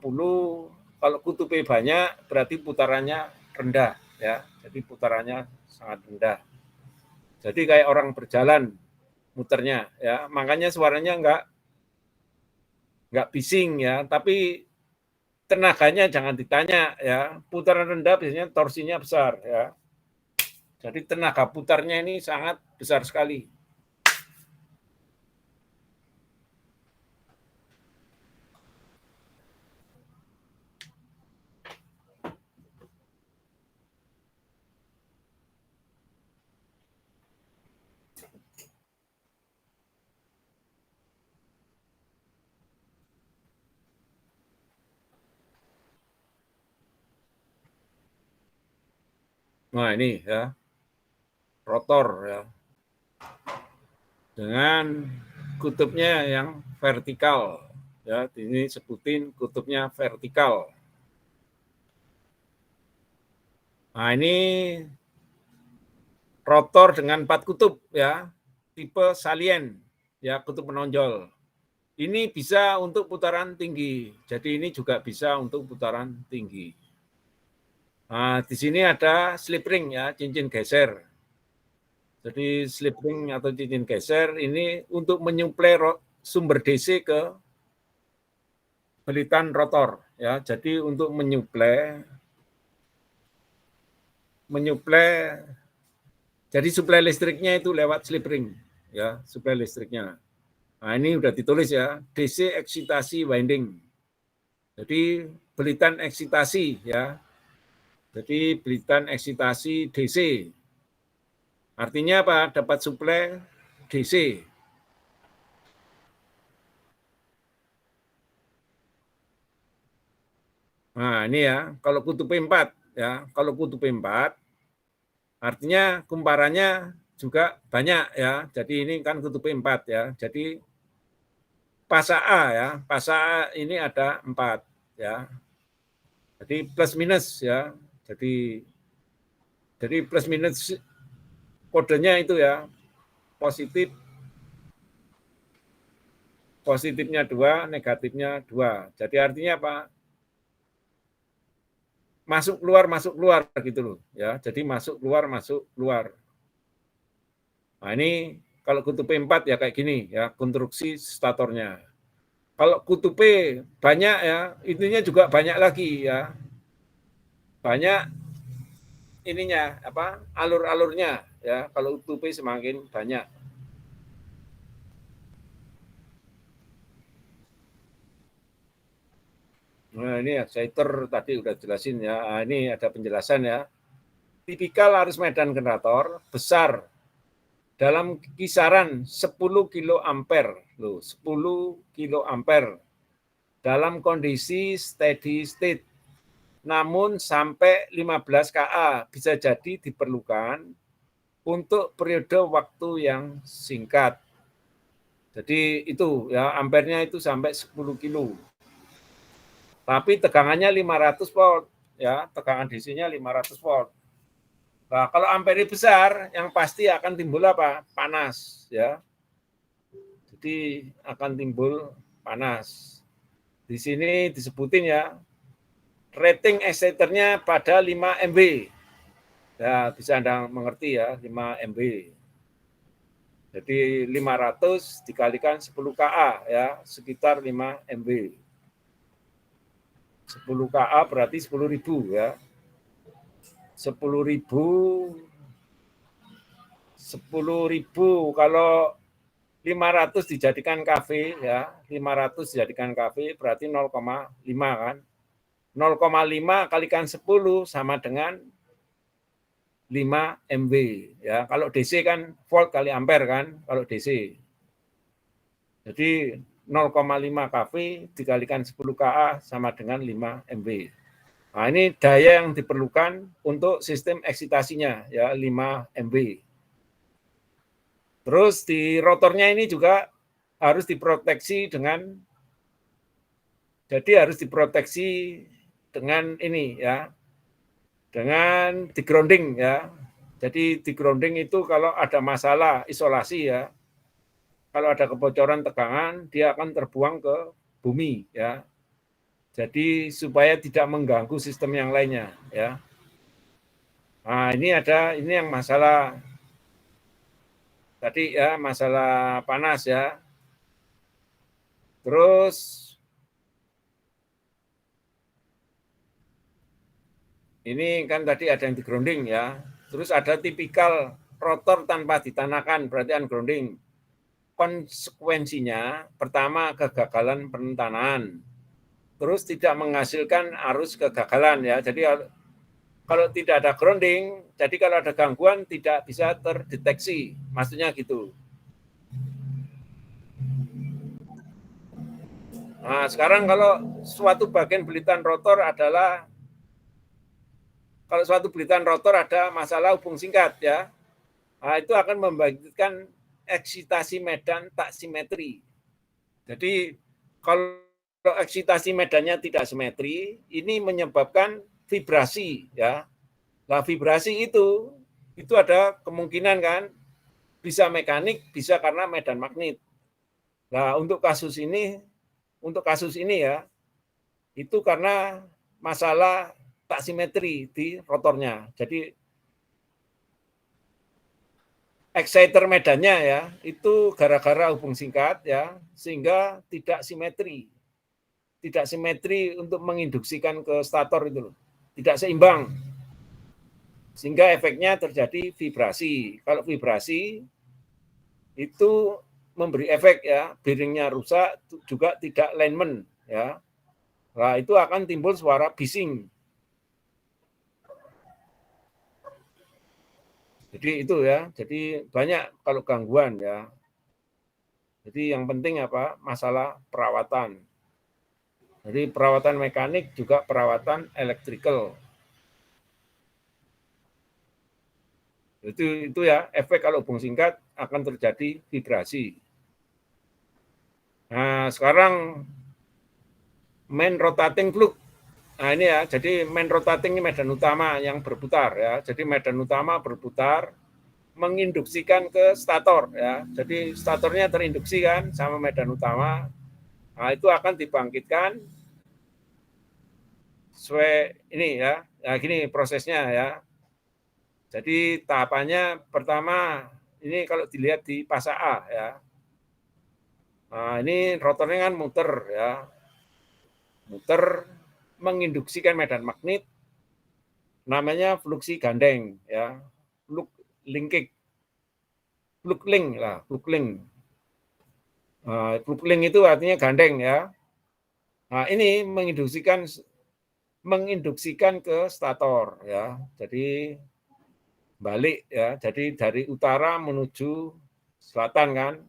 kalau kutubnya banyak berarti putarannya rendah ya. Jadi putarannya sangat rendah. Jadi kayak orang berjalan muternya ya. Makanya suaranya enggak bising ya, tapi tenaganya jangan ditanya ya. Putaran rendah biasanya torsinya besar ya. Jadi tenaga putarnya ini sangat besar sekali. Nah ini ya, rotor ya. Dengan kutubnya yang vertikal ya, ini sebutin kutubnya vertikal. Nah ini rotor dengan 4 kutub ya, tipe salien ya, kutub menonjol. Ini bisa untuk putaran tinggi, jadi ini juga bisa untuk putaran tinggi. Nah, di sini ada slip ring ya, cincin geser. Jadi slip ring atau cincin geser ini untuk menyuplai sumber DC ke belitan rotor ya. Jadi untuk menyuplai jadi suplai listriknya itu lewat slip ring ya, suplai listriknya. Nah, ini udah ditulis ya, DC eksitasi winding. Jadi belitan eksitasi ya. Jadi belitan eksitasi DC. Artinya apa? Dapat suplai DC. Nah, ini ya, kalau kutub 4 ya, kalau kutub 4 artinya kumparannya juga banyak ya. Jadi ini kan kutub 4 ya. Jadi pasa A ya, pasa A ini ada 4 ya. Jadi plus minus ya. Jadi plus minus kodenya itu ya, positifnya 2, negatifnya 2. Jadi artinya apa? Masuk keluar gitu loh ya. Jadi masuk keluar. Nah, ini kalau kutub 4 ya kayak gini ya, konstruksi statornya. Kalau kutub P banyak ya, ininya juga banyak lagi ya. Banyak ininya apa? Alur-alurnya ya. Kalau kutub P semakin banyak. Nah, ini exciter tadi udah jelasin ya. Nah, ini ada penjelasan ya. Tipikal arus medan generator besar dalam kisaran 10 kilo ampere. Loh, 10 kilo ampere dalam kondisi steady state. Namun sampai 15 kA bisa jadi diperlukan untuk periode waktu yang singkat. Jadi itu ya, ampernya itu sampai 10 kilo. Tapi tegangannya 500 volt ya, tegangan DC-nya 500 volt. Nah, kalau ampere besar yang pasti akan timbul apa? Panas ya. Jadi akan timbul panas. Di sini disebutin ya, rating exciternya pada 5 MB. Ya, bisa Anda mengerti ya, 5 MB. Jadi 500 dikalikan 10 KA ya, sekitar 5 MB. 10 KA berarti 10.000 ya. 10.000 kalau 500 dijadikan KV ya, 500 dijadikan KV berarti 0,5 kan. 0,5 kalikan 10 sama dengan 5 MB ya. Kalau DC kan volt kali ampere kan kalau DC. Jadi 0,5 kV dikalikan 10 KA sama dengan 5 MB. Nah, ini daya yang diperlukan untuk sistem eksitasinya ya 5 MB. Terus di rotornya ini juga harus diproteksi dengan ini ya, dengan di grounding ya. Jadi di grounding itu kalau ada masalah isolasi ya, kalau ada kebocoran tegangan dia akan terbuang ke bumi ya. Jadi supaya tidak mengganggu sistem yang lainnya ya. Nah, ini yang masalah tadi ya, masalah panas ya. Terus ini kan tadi ada yang di grounding ya. Terus ada tipikal rotor tanpa ditanahkan, berarti ungrounding. Konsekuensinya pertama kegagalan penentanahan. Terus tidak menghasilkan arus kegagalan ya. Jadi kalau tidak ada grounding, jadi kalau ada gangguan tidak bisa terdeteksi. Maksudnya gitu. Nah, sekarang kalau suatu bagian belitan rotor adalah kalau suatu belitan rotor ada masalah hubung singkat ya. Nah, itu akan membangkitkan eksitasi medan tak simetri. Jadi kalau eksitasi medannya tidak simetri, ini menyebabkan vibrasi ya. Nah, vibrasi itu ada kemungkinan kan bisa mekanik, bisa karena medan magnet. Nah, untuk kasus ini ya, itu karena masalah tak simetri di rotornya. Jadi exciter medannya ya, itu gara-gara hubung singkat ya, sehingga tidak simetri. tidak simetri untuk menginduksikan ke stator itu loh. Tidak seimbang. Sehingga efeknya terjadi vibrasi. Kalau vibrasi itu memberi efek ya, bearingnya rusak, juga tidak alignment ya. Nah, itu akan timbul suara bising. Jadi itu ya, jadi banyak kalau gangguan ya. Jadi yang penting apa? Masalah perawatan. Jadi perawatan mekanik juga perawatan elektrikal. Itu ya, efek kalau hubung singkat akan terjadi vibrasi. Nah, sekarang main rotating flux. Nah, ini ya, jadi main rotating ini medan utama yang berputar ya. Jadi medan utama berputar menginduksikan ke stator ya. Jadi statornya terinduksi kan sama medan utama. Nah, itu akan dibangkitkan sesuai ini ya. Nah, gini prosesnya ya. Jadi tahapannya pertama ini kalau dilihat di fase A ya. Nah, ini rotornya kan muter ya. Muter menginduksikan medan magnet namanya fluksi gandeng ya. Flux linkage. Flux link lah, flux link. Flux link itu artinya gandeng ya. Nah, ini menginduksikan ke stator ya. Jadi balik ya. Jadi dari utara menuju selatan kan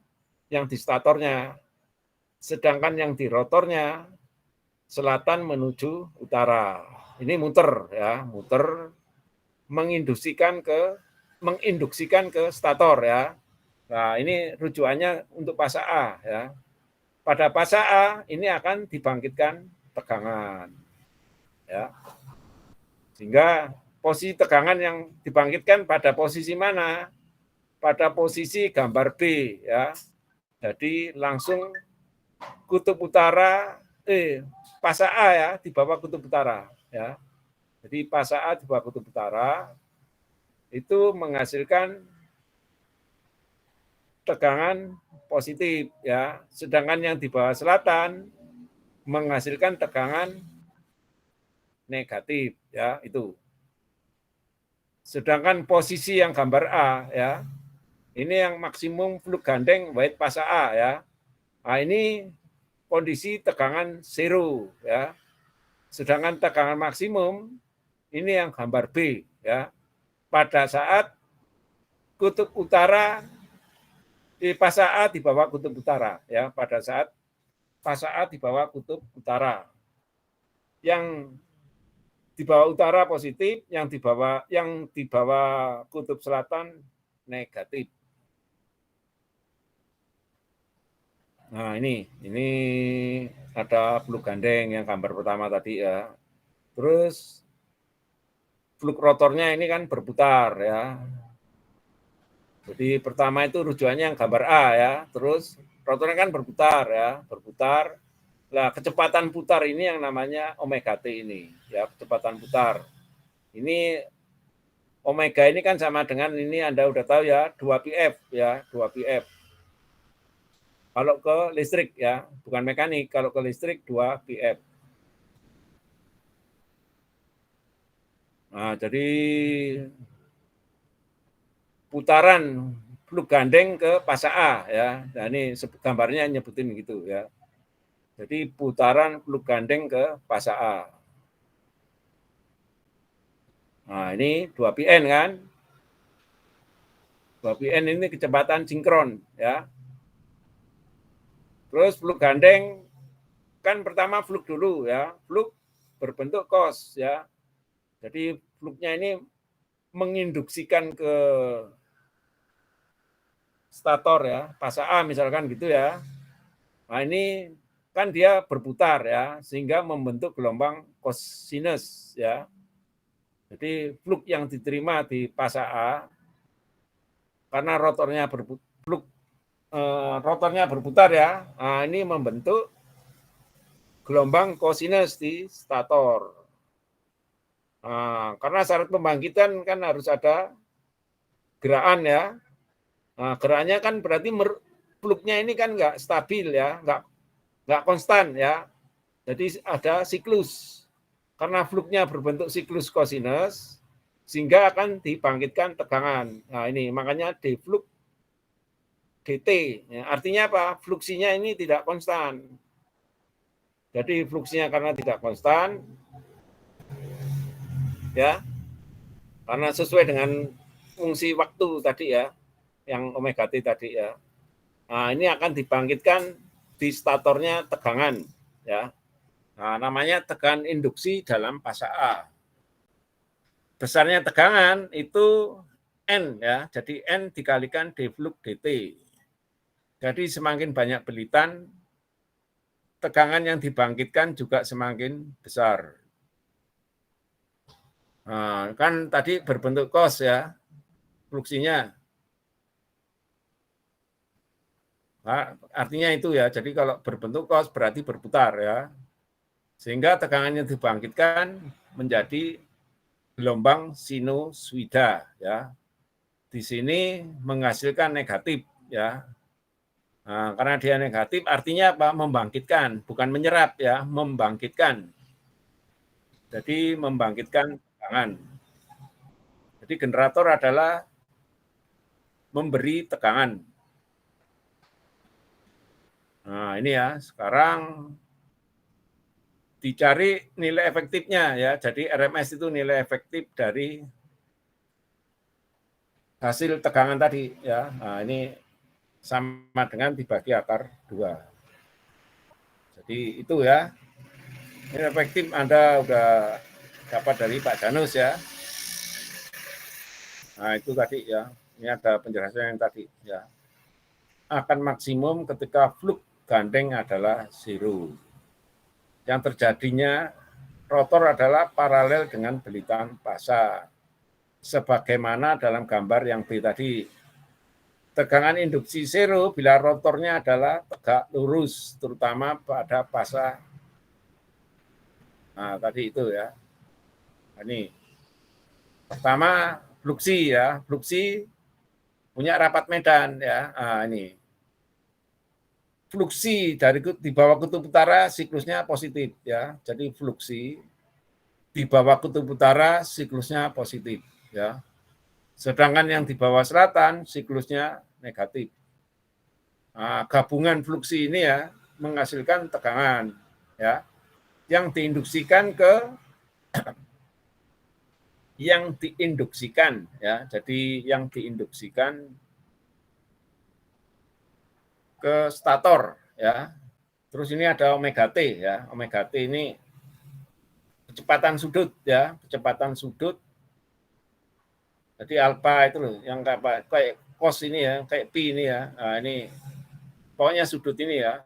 yang di statornya. Sedangkan yang di rotornya selatan menuju utara. Ini muter ya, muter menginduksikan ke stator ya. Nah, ini rujukannya untuk fase A ya. Pada fase A ini akan dibangkitkan tegangan. Ya. Sehingga posisi tegangan yang dibangkitkan pada posisi mana? Pada posisi gambar B ya. Jadi langsung kutub utara fase A ya di bawah kutub utara ya. Jadi fase A di bawah kutub utara itu menghasilkan tegangan positif ya. Sedangkan yang di bawah selatan menghasilkan tegangan negatif ya, itu. Sedangkan posisi yang gambar A ya, ini yang maksimum flux gandeng wide fase A ya. Nah, ini kondisi tegangan zero ya. Sedangkan tegangan maksimum ini yang gambar B ya. Pada saat kutub utara di fase A di bawah kutub utara ya, pada saat fase A di bawah kutub utara. Yang di bawah utara positif, yang di bawah kutub selatan negatif. Nah, ini ada flux gandeng yang gambar pertama tadi ya. Terus flux rotornya ini kan berputar ya. Jadi pertama itu rujukannya yang gambar A ya. Terus rotornya kan berputar ya, berputar. Nah, kecepatan putar ini yang namanya omega T ini ya, kecepatan putar. Ini omega ini kan sama dengan ini Anda udah tahu ya, 2πf ya, 2πf. Kalau ke listrik ya, bukan mekanik, kalau ke listrik 2πf. Nah, jadi putaran flux gandeng ke fase A ya. Nah, ini gambarnya nyebutin gitu ya. Jadi putaran flux gandeng ke fase A. Nah, ini 2πn kan. 2πn ini kecepatan sinkron ya. Terus flux gandeng kan pertama flux dulu ya. Flux berbentuk cos ya. Jadi fluxnya ini menginduksikan ke stator ya, fase A misalkan gitu ya. Nah, ini kan dia berputar ya, sehingga membentuk gelombang cosinus ya. Jadi flux yang diterima di fase A karena rotornya berputar ya. Nah, ini membentuk gelombang cosinus di stator. Nah, karena syarat pembangkitan kan harus ada gerakan ya. Nah, gerakannya kan berarti fluknya ini kan nggak stabil ya, nggak konstan ya. Jadi ada siklus. Karena fluknya berbentuk siklus kosinus, sehingga akan dibangkitkan tegangan. Nah ini makanya D fluk dt. Ya, artinya apa? Fluksinya ini tidak konstan. Jadi fluksinya karena tidak konstan, ya, karena sesuai dengan fungsi waktu tadi ya, yang omega t tadi ya. Nah ini akan dibangkitkan di statornya tegangan, ya. Nah, namanya tegangan induksi dalam fasa A. Besarnya tegangan itu N ya, jadi N dikalikan D fluk dt. Jadi semakin banyak belitan, tegangan yang dibangkitkan juga semakin besar. Nah, kan tadi berbentuk cos ya, fluksinya. Nah, artinya itu ya, jadi kalau berbentuk cos berarti berputar ya. Sehingga tegangannya dibangkitkan menjadi gelombang sinusoida ya. Di sini menghasilkan negatif ya. Nah, karena dia negatif artinya apa? Membangkitkan, bukan menyerap ya, membangkitkan. Jadi membangkitkan tegangan. Jadi generator adalah memberi tegangan. Nah, ini ya, sekarang dicari nilai efektifnya ya. Jadi RMS itu nilai efektif dari hasil tegangan tadi ya. Nah, ini sama dengan dibagi akar 2. Jadi itu ya. Nilai efektif Anda udah dapat dari Pak Janus ya. Nah, itu tadi ya. Ini ada penjelasan yang tadi ya. Akan maksimum ketika fluk gandeng adalah 0. Yang terjadinya rotor adalah paralel dengan belitan fasa. Sebagaimana dalam gambar yang B tadi. Tegangan induksi 0 bila rotornya adalah tegak lurus, terutama pada fasa. Nah, tadi itu ya. Ini pertama fluksi ya, fluksi punya rapat medan ya. Nah, ini fluksi dari di bawah kutub utara siklusnya positif ya. Jadi fluksi di bawah kutub utara siklusnya positif ya. Sedangkan yang di bawah selatan siklusnya negatif. Nah, gabungan fluksi ini ya menghasilkan tegangan ya yang diinduksikan ya. Jadi yang diinduksikan ke stator ya. Terus ini ada omega T ya. Omega T ini kecepatan sudut ya, kecepatan sudut. Jadi alfa itu loh yang kayak cos ini ya, kayak pi ini ya. Nah, ini pokoknya sudut ini ya.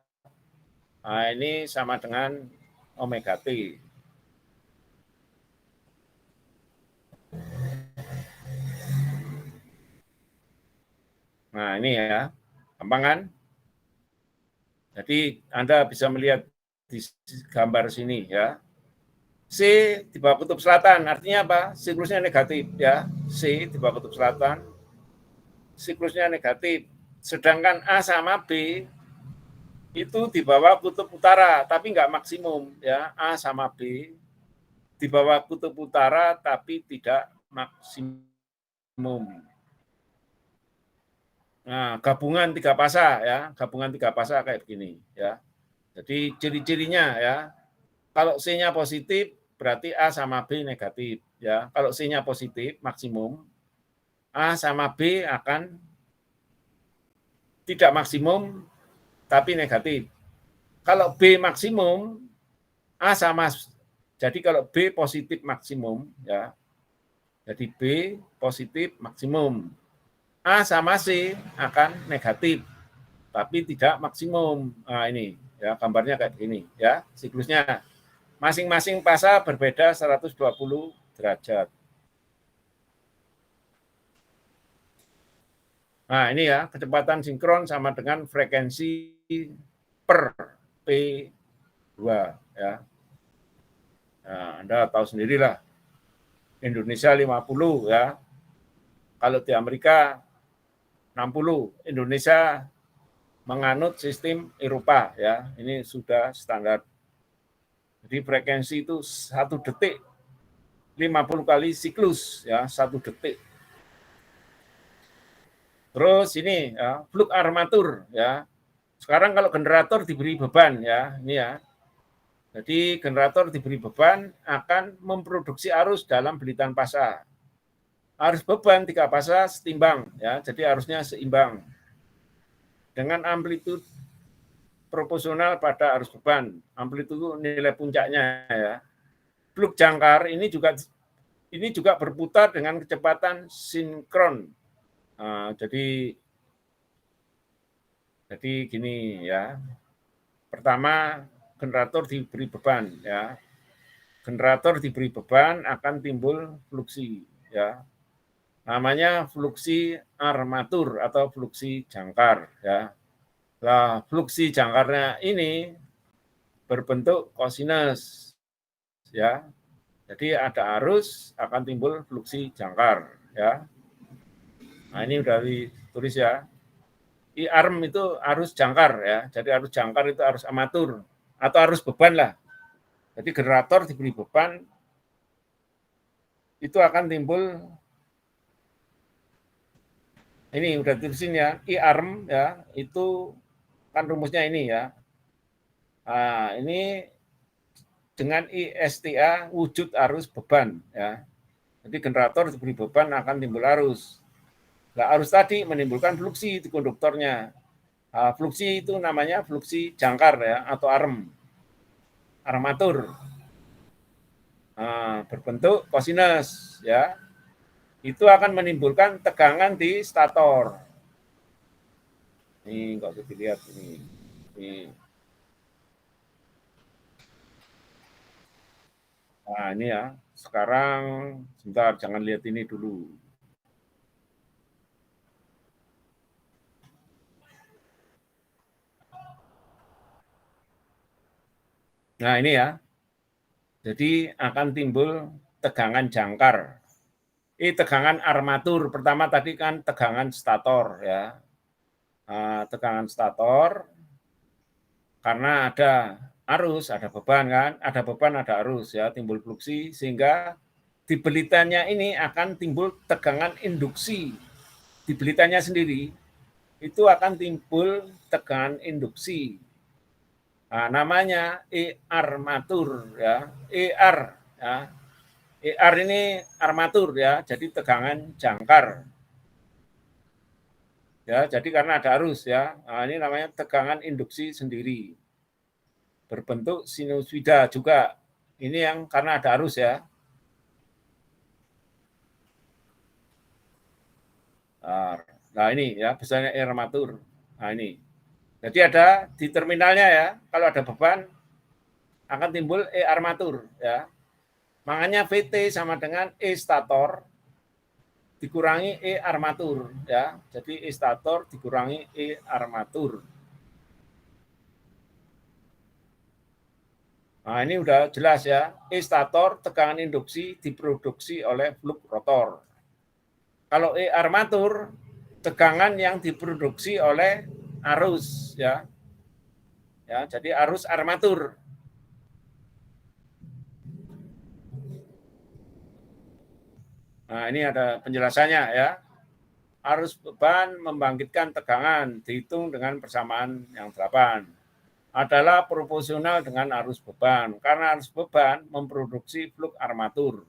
Nah, ini sama dengan omega T. Nah, ini ya. Gampang kan? Jadi Anda bisa melihat di gambar sini ya. C di bawah kutub selatan, artinya apa? Siklusnya negatif ya. C di bawah kutub selatan, siklusnya negatif. Sedangkan A sama B itu di bawah kutub utara, tapi nggak maksimum ya. A sama B di bawah kutub utara, tapi tidak maksimum. Nah, gabungan 3 fasa ya, gabungan 3 fasa kayak begini ya. Jadi ciri-cirinya ya, kalau C-nya positif berarti A sama B negatif ya. Kalau C-nya positif maksimum, A sama B akan tidak maksimum tapi negatif. Kalau B maksimum, A sama, jadi kalau B positif maksimum ya. Jadi B positif maksimum. A sama C akan negatif tapi tidak maksimum. Nah, ini ya gambarnya kayak begini ya, siklusnya. Masing-masing fasa berbeda 120 derajat. Nah, ini ya, kecepatan sinkron sama dengan frekuensi per P2 ya. Nah, Anda tahu sendirilah. Indonesia 50 ya. Kalau di Amerika 60. Indonesia menganut sistem Eropa ya. Ini sudah standar. Jadi frekuensi itu 1 detik 50 kali siklus, ya, 1 detik. Terus ini ya, fluk armatur, ya. Sekarang kalau generator diberi beban, ya, ini ya. Jadi generator diberi beban akan memproduksi arus dalam bilitan fasa. Arus beban 3 fasa setimbang, ya. Jadi arusnya seimbang dengan amplitude proporsional pada arus beban. Amplitude nilai puncaknya, ya. Fluk jangkar ini juga berputar dengan kecepatan sinkron. Jadi gini ya. Pertama, generator diberi beban, ya. Generator diberi beban akan timbul fluksi, ya. Namanya fluksi armatur atau fluksi jangkar, ya. Nah, fluksi jangkarnya ini berbentuk kosinus, ya. Jadi ada arus akan timbul fluksi jangkar, ya. Nah, ini udah ditulis, ya. I-arm itu arus jangkar, ya. Jadi arus jangkar itu arus armatur atau arus beban lah. Jadi generator diberi beban itu akan timbul ini udah ditulisin ya, I-arm ya, itu kan rumusnya ini ya. Nah, ini dengan ISTA wujud arus beban ya. Jadi generator diberi beban akan timbul arus. Nah, arus tadi menimbulkan fluksi di konduktornya. Nah, fluksi itu namanya fluksi jangkar ya atau armatur. Nah, berbentuk kosinus ya. Itu akan menimbulkan tegangan di stator. Ini nggak bisa dilihat ini. Nah, ini ya. Sekarang sebentar, jangan lihat ini dulu. Nah, ini ya. Jadi akan timbul tegangan jangkar. Ini tegangan armatur. Pertama tadi kan tegangan stator ya. Nah, tegangan stator karena ada arus, ada beban kan, ada beban, ada arus ya, timbul fluksi sehingga di belitannya ini akan timbul tegangan induksi. Di belitannya sendiri itu akan timbul tegangan induksi. Nah, namanya E-armatur ya, ER ya. ER ini armatur ya, jadi tegangan jangkar. Ya, jadi karena ada arus ya. Nah, ini namanya tegangan induksi sendiri. Berbentuk sinuswida juga. Ini yang karena ada arus ya. Nah, ini ya, besarnya E armatur. Nah, ini. Jadi ada di terminalnya ya, kalau ada beban akan timbul E armatur ya. Makanya VT sama dengan E stator dikurangi E armatur ya. Jadi E stator dikurangi E armatur. Nah, ini udah jelas ya. E stator tegangan induksi diproduksi oleh fluk rotor. Kalau E armatur tegangan yang diproduksi oleh arus ya. Ya, jadi arus armatur. Nah, ini ada penjelasannya ya. Arus beban membangkitkan tegangan dihitung dengan persamaan yang 8 adalah proporsional dengan arus beban karena arus beban memproduksi fluk armatur.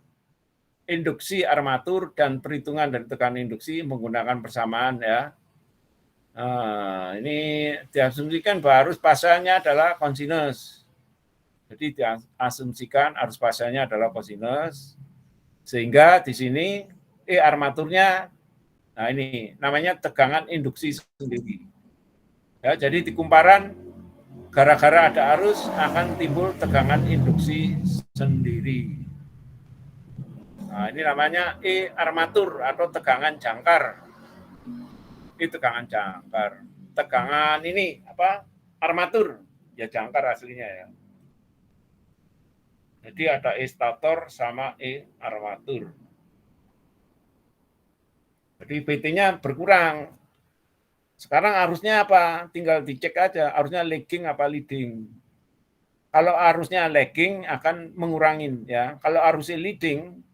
Induksi armatur dan perhitungan dari tekanan induksi menggunakan persamaan ya. Nah, ini diasumsikan bahwa arus pasanya adalah kosinus. Jadi diasumsikan arus pasanya adalah kosinus sehingga di sini armaturnya nah ini namanya tegangan induksi sendiri. Ya, jadi di kumparan gara-gara ada arus akan timbul tegangan induksi sendiri. Nah, ini namanya armatur atau tegangan jangkar. Ini tegangan jangkar. Tegangan ini apa? Armatur. Ya jangkar aslinya ya. Jadi ada stator sama armatur. Jadi PT-nya berkurang. Sekarang arusnya apa? Tinggal dicek aja, arusnya lagging apa leading. Kalau arusnya lagging akan mengurangin ya. Kalau arusnya leading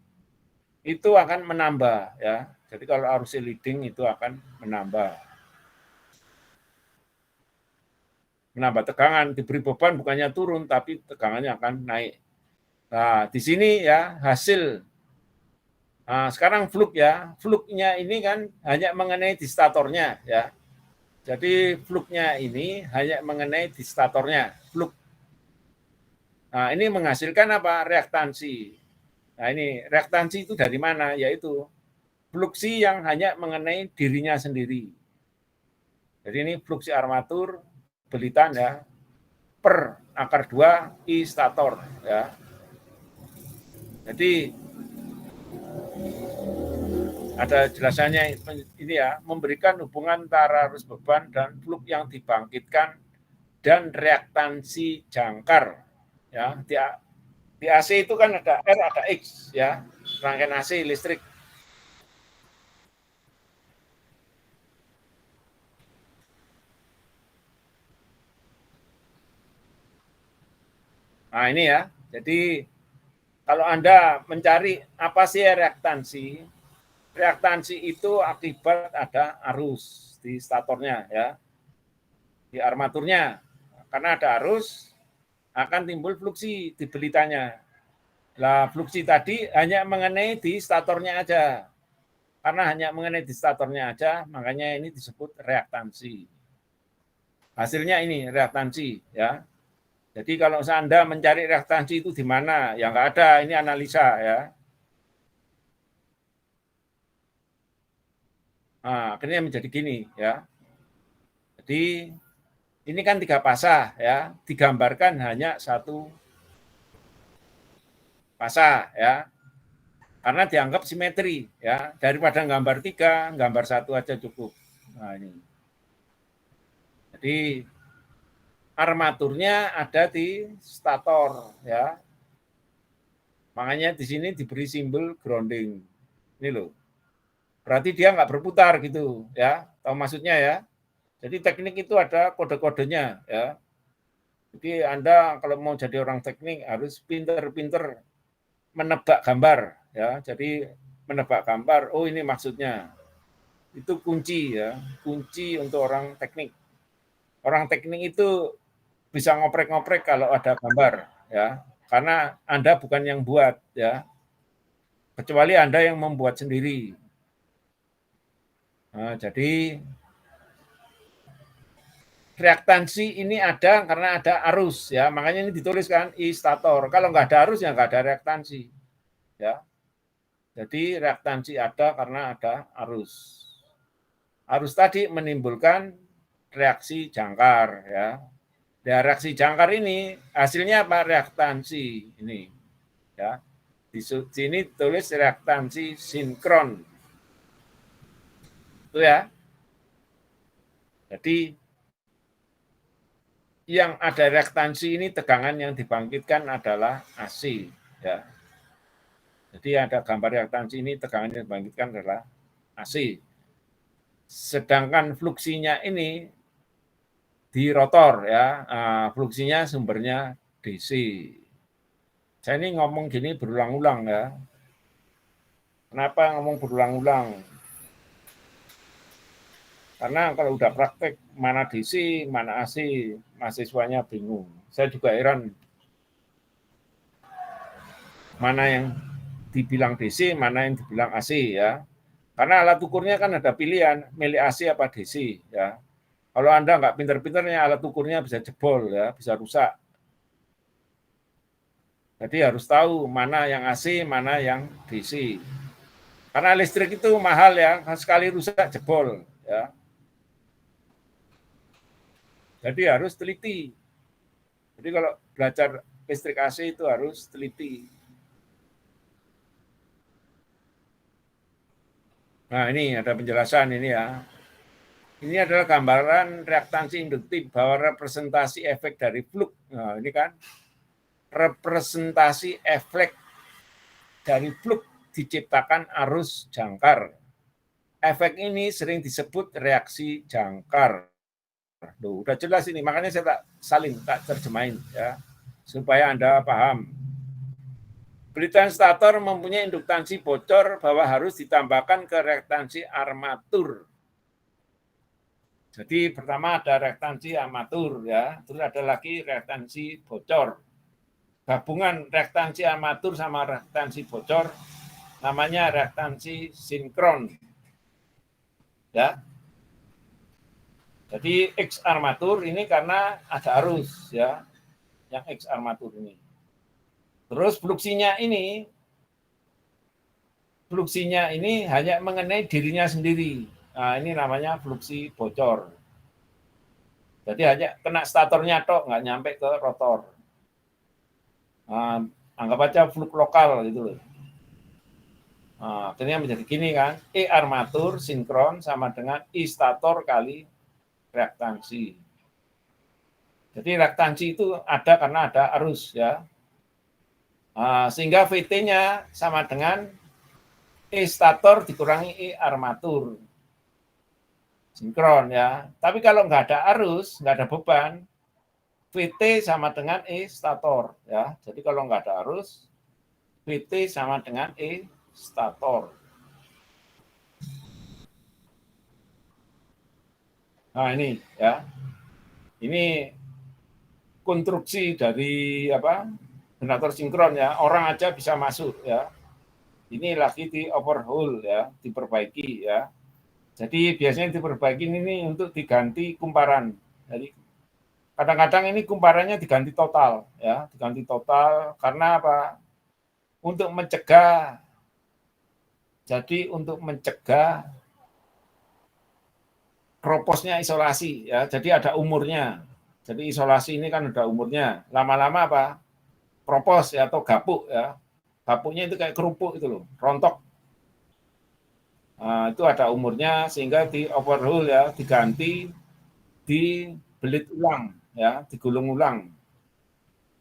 itu akan menambah ya. Jadi kalau arusnya leading itu akan menambah tegangan, diberi beban bukannya turun tapi tegangannya akan naik. Nah, di sini ya hasil. Nah, sekarang fluk ya. Fluknya ini kan hanya mengenai di statornya ya. Jadi fluknya ini hanya mengenai di statornya, fluk. Nah, ini menghasilkan apa? Reaktansi. Nah, ini reaktansi itu dari mana? Yaitu fluksi yang hanya mengenai dirinya sendiri. Jadi ini fluksi armatur belitan ya per akar 2 I stator ya. Jadi ada jelasannya ini ya, memberikan hubungan antara arus beban dan fluk yang dibangkitkan dan reaktansi jangkar ya. Di AC itu kan ada R, ada X ya, rangkaian AC listrik. Nah ini ya, jadi kalau Anda mencari apa sih reaktansi, reaktansi itu akibat ada arus di statornya ya, di armaturnya. Karena ada arus, akan timbul fluksi di belitanya. Lah fluksi tadi hanya mengenai di statornya aja. Karena hanya mengenai di statornya aja, makanya ini disebut reaktansi. Hasilnya ini reaktansi ya. Jadi kalau Anda mencari reaktansi itu di mana? Ya nggak ada, ini analisa ya. Nah, akhirnya menjadi gini ya. Jadi ini kan 3 pasah ya, digambarkan hanya 1 pasah ya. Karena dianggap simetri ya. Daripada gambar 3, gambar 1 aja cukup. Nah, ini. Jadi armaturnya ada di stator ya. Makanya di sini diberi simbol grounding. Ini loh. Berarti dia nggak berputar gitu ya. Tahu maksudnya ya? Jadi teknik itu ada kode-kodenya ya. Jadi Anda kalau mau jadi orang teknik harus pinter-pinter menebak gambar ya. Jadi menebak gambar, oh ini maksudnya. Itu kunci ya, kunci untuk orang teknik. Orang teknik itu bisa ngoprek-ngoprek kalau ada gambar ya. Karena Anda bukan yang buat ya. Kecuali Anda yang membuat sendiri. Nah, jadi reaktansi ini ada karena ada arus ya, makanya ini dituliskan I stator. Kalau nggak ada arus ya nggak ada reaktansi ya. Jadi reaktansi ada karena ada arus. Arus tadi menimbulkan reaksi jangkar ya. Ya, reaksi jangkar ini hasilnya apa? Reaktansi ini ya. Di sini tulis reaktansi sinkron. Itu ya. Jadi yang ada reaktansi ini tegangan yang dibangkitkan adalah AC ya. Jadi ada gambar reaktansi ini tegangan yang dibangkitkan adalah AC. Sedangkan fluksinya ini di rotor ya, fluksinya sumbernya DC. Saya ini ngomong gini berulang-ulang ya. Kenapa ngomong berulang-ulang? Karena kalau udah praktek mana DC, mana AC, mahasiswanya bingung. Saya juga heran mana yang dibilang DC, mana yang dibilang AC ya. Karena alat ukurnya kan ada pilihan, milih AC apa DC ya. Kalau Anda nggak pinter-pinternya, alat ukurnya bisa jebol ya, bisa rusak. Jadi harus tahu mana yang AC, mana yang DC. Karena listrik itu mahal ya, sekali rusak jebol ya. Jadi harus teliti. Jadi kalau belajar listrik AC itu harus teliti. Nah ini ada penjelasan ini ya. Ini adalah gambaran reaktansi induktif bahwa representasi efek dari fluk. Nah ini kan representasi efek dari fluk diciptakan arus jangkar. Efek ini sering disebut reaksi jangkar. Duh, udah jelas ini, makanya saya tak salin, tak terjemahin ya. supaya Anda paham. Belitan stator mempunyai induktansi bocor bahwa harus ditambahkan ke reaktansi armatur. Jadi pertama ada reaktansi armatur ya, terus ada lagi reaktansi bocor. Gabungan reaktansi armatur sama reaktansi bocor namanya reaktansi sinkron. Ya. Jadi X armatur ini karena ada arus ya, yang X armatur ini. Terus fluksinya ini hanya mengenai dirinya sendiri. Nah, ini namanya fluksi bocor. Jadi hanya kena statornya tok, nggak nyampe ke rotor. Nah, anggap aja fluk lokal gitu loh. Nah, akhirnya menjadi gini kan, E armatur sinkron sama dengan I stator kali reaktansi. Jadi reaktansi itu ada karena ada arus ya. Sehingga VT-nya sama dengan E stator dikurangi E armatur. Sinkron ya. Tapi kalau nggak ada arus, nggak ada beban, VT sama dengan E stator ya. Jadi kalau nggak ada arus, VT sama dengan E stator. Nah ini ya. Ini konstruksi dari generator sinkron ya. Orang aja bisa masuk ya. Ini lagi di overhaul ya, diperbaiki ya. Jadi biasanya diperbaiki ini untuk diganti kumparan. Jadi kadang-kadang ini kumparannya diganti total ya, diganti total karena apa? Untuk mencegah. Jadi untuk mencegah kroposnya isolasi ya. Jadi ada umurnya. Jadi isolasi ini kan ada umurnya. Lama-lama apa? Kropos ya atau gapuk ya. Gapuknya itu kayak kerupuk itu loh, rontok. Nah, itu ada umurnya sehingga di overhaul ya, diganti, dibelit ulang ya, digulung ulang.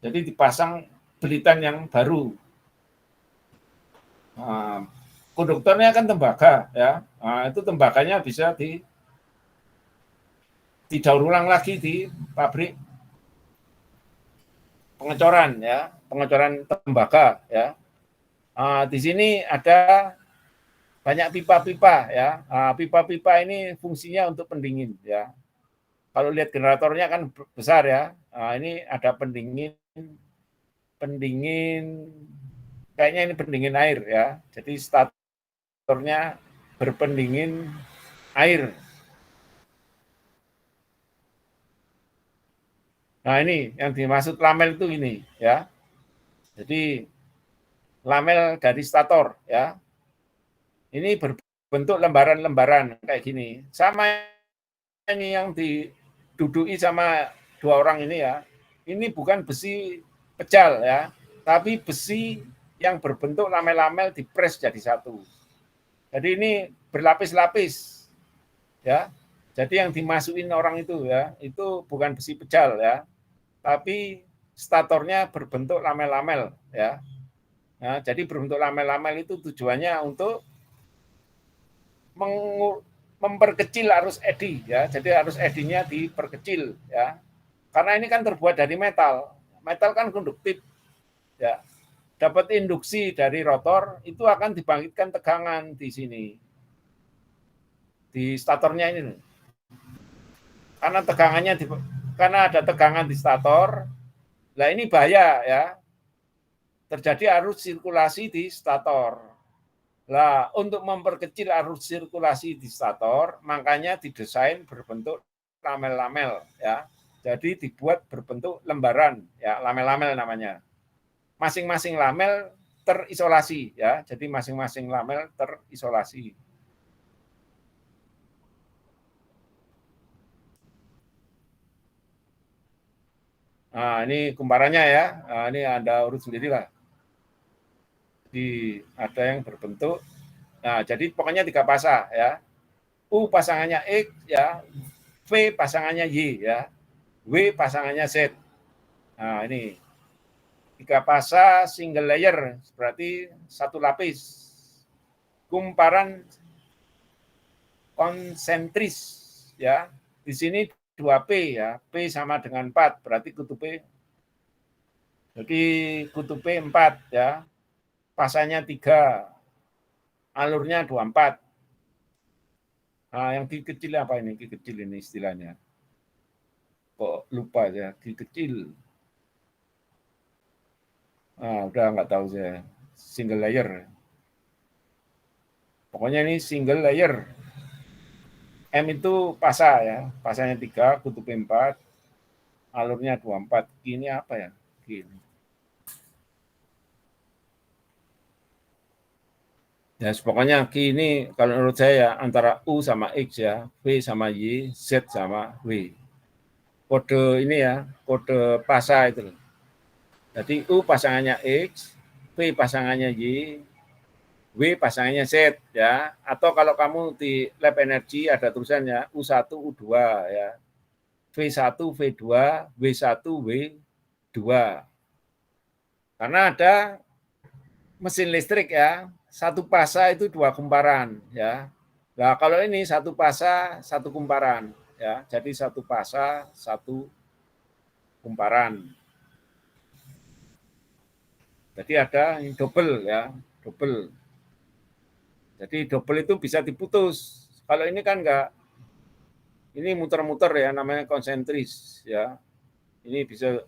Jadi dipasang belitan yang baru. Nah, konduktornya kan tembaga ya. Nah, itu tembaganya bisa didaur ulang lagi di pabrik pengecoran ya, pengecoran tembaga ya. Di sini ada banyak pipa-pipa ya. Pipa-pipa ini fungsinya untuk pendingin ya. Kalau lihat generatornya kan besar ya. Ini ada pendingin kayaknya ini pendingin air ya. Jadi statornya berpendingin air. Nah ini yang dimaksud lamel itu ini ya. Jadi lamel dari stator ya. Ini berbentuk lembaran-lembaran kayak gini. Sama ini yang diduduki sama dua orang ini ya. Ini bukan besi pejal ya, tapi besi yang berbentuk lamel-lamel dipres jadi satu. Jadi ini berlapis-lapis ya. Jadi yang dimasukin orang itu ya, itu bukan besi pejal ya, tapi statornya berbentuk lamel-lamel ya. Nah, jadi berbentuk lamel-lamel itu tujuannya untuk memperkecil arus eddy ya. Jadi arus eddy-nya diperkecil ya. Karena ini kan terbuat dari metal. Metal kan konduktif ya. Dapat induksi dari rotor itu akan dibangkitkan tegangan di sini. Di statornya ini. Karena ada tegangan di stator. Nah, ini bahaya ya. Terjadi arus sirkulasi di stator. Nah, untuk memperkecil arus sirkulasi di stator, makanya didesain berbentuk lamel-lamel ya. Jadi dibuat berbentuk lembaran ya, lamel-lamel namanya. Masing-masing lamel terisolasi ya. Jadi masing-masing lamel terisolasi. Nah, ini kumparannya ya. Nah, ini Anda urut sendiri lah. Ada yang berbentuk. Nah, jadi pokoknya 3 pasang ya. U pasangannya X ya, V pasangannya Y ya, W pasangannya Z. Nah, ini 3 pasang single layer berarti 1 lapis. Kumparan konsentris ya. Di sini 2P ya, P sama dengan 4 berarti kutub P Jadi kutub P4 ya, pasanya 3, alurnya 24. Nah, yang Ki kecil apa ini? Ki kecil ini istilahnya. Kok lupa ya, Ki kecil. Udah nggak tahu saya. Single layer. Pokoknya ini single layer. M itu pasa ya, pasanya 3, kutub 4, alurnya 24. Ini apa ya? Gini. Ya, pokoknya Q ini kalau menurut saya antara U sama X ya, V sama Y, Z sama W. Kode ini ya, kode pasa itu. Jadi U pasangannya X, V pasangannya Y, W pasangannya Z ya. Atau kalau kamu di lab energi ada tulisannya U1, U2 ya. V1, V2, W1, W2. Karena ada mesin listrik ya, satu pasa itu 2 kumparan ya. Nah, kalau ini satu pasa, 1 kumparan ya. Jadi satu pasa, 1 kumparan. Jadi ada yang double ya, double. Jadi double itu bisa diputus. Kalau ini kan enggak. Ini muter-muter ya, namanya konsentris ya. Ini bisa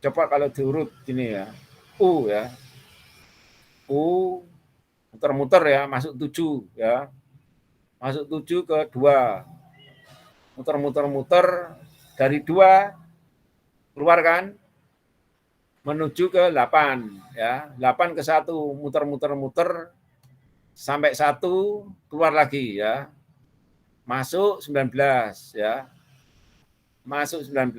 coba kalau diurut gini ya. U ya. U muter-muter ya, masuk 7 ya. Masuk 7 ke 2. Muter-muter-muter dari 2 keluar kan menuju ke 8 ya. 8 ke 1 muter-muter-muter sampai 1 keluar lagi ya. Masuk 19 ya. Masuk 19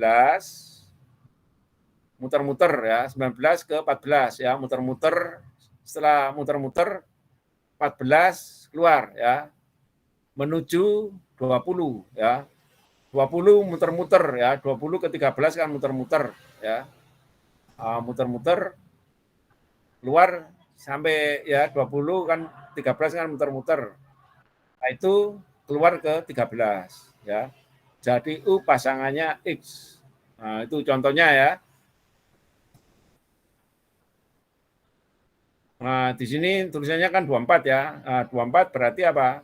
muter-muter ya, 19 ke 14 ya, muter-muter, setelah muter-muter 14 keluar ya. Menuju 20 ya. 20 muter-muter ya, 20 ke 13 kan muter-muter ya. Muter-muter keluar sampai ya 20 kan 13 kan muter-muter. Nah, itu keluar ke 13 ya. Jadi U pasangannya X. Nah, itu contohnya ya. Nah, di sini tulisannya kan 24 ya. Nah, 24 berarti apa?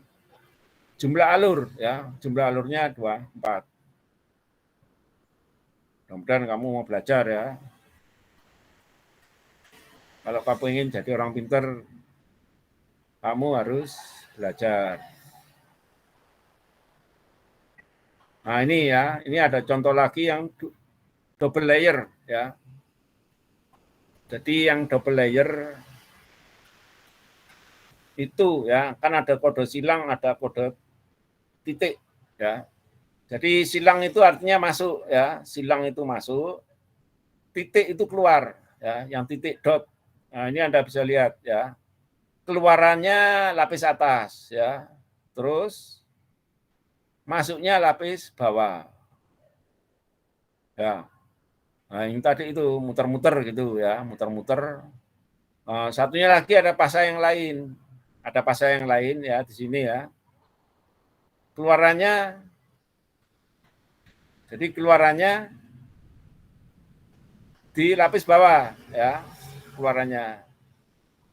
Jumlah alur ya. Jumlah alurnya 24. Mudah-mudahan kamu mau belajar ya. Kalau kamu ingin jadi orang pintar, kamu harus belajar. Nah, ini ya, ini ada contoh lagi yang double layer ya. Jadi yang double layer itu ya, kan ada kode silang, ada kode titik ya. Jadi silang itu artinya masuk ya, silang itu masuk, titik itu keluar ya, yang titik dot. Nah, ini Anda bisa lihat ya. Keluarannya lapis atas ya. Terus masuknya lapis bawah. Ya. Nah, ini tadi itu muter-muter gitu ya, muter-muter. Satunya lagi ada pasa yang lain. Ada pasa yang lain ya di sini ya. Keluarannya, jadi keluarannya di lapis bawah ya, keluarannya.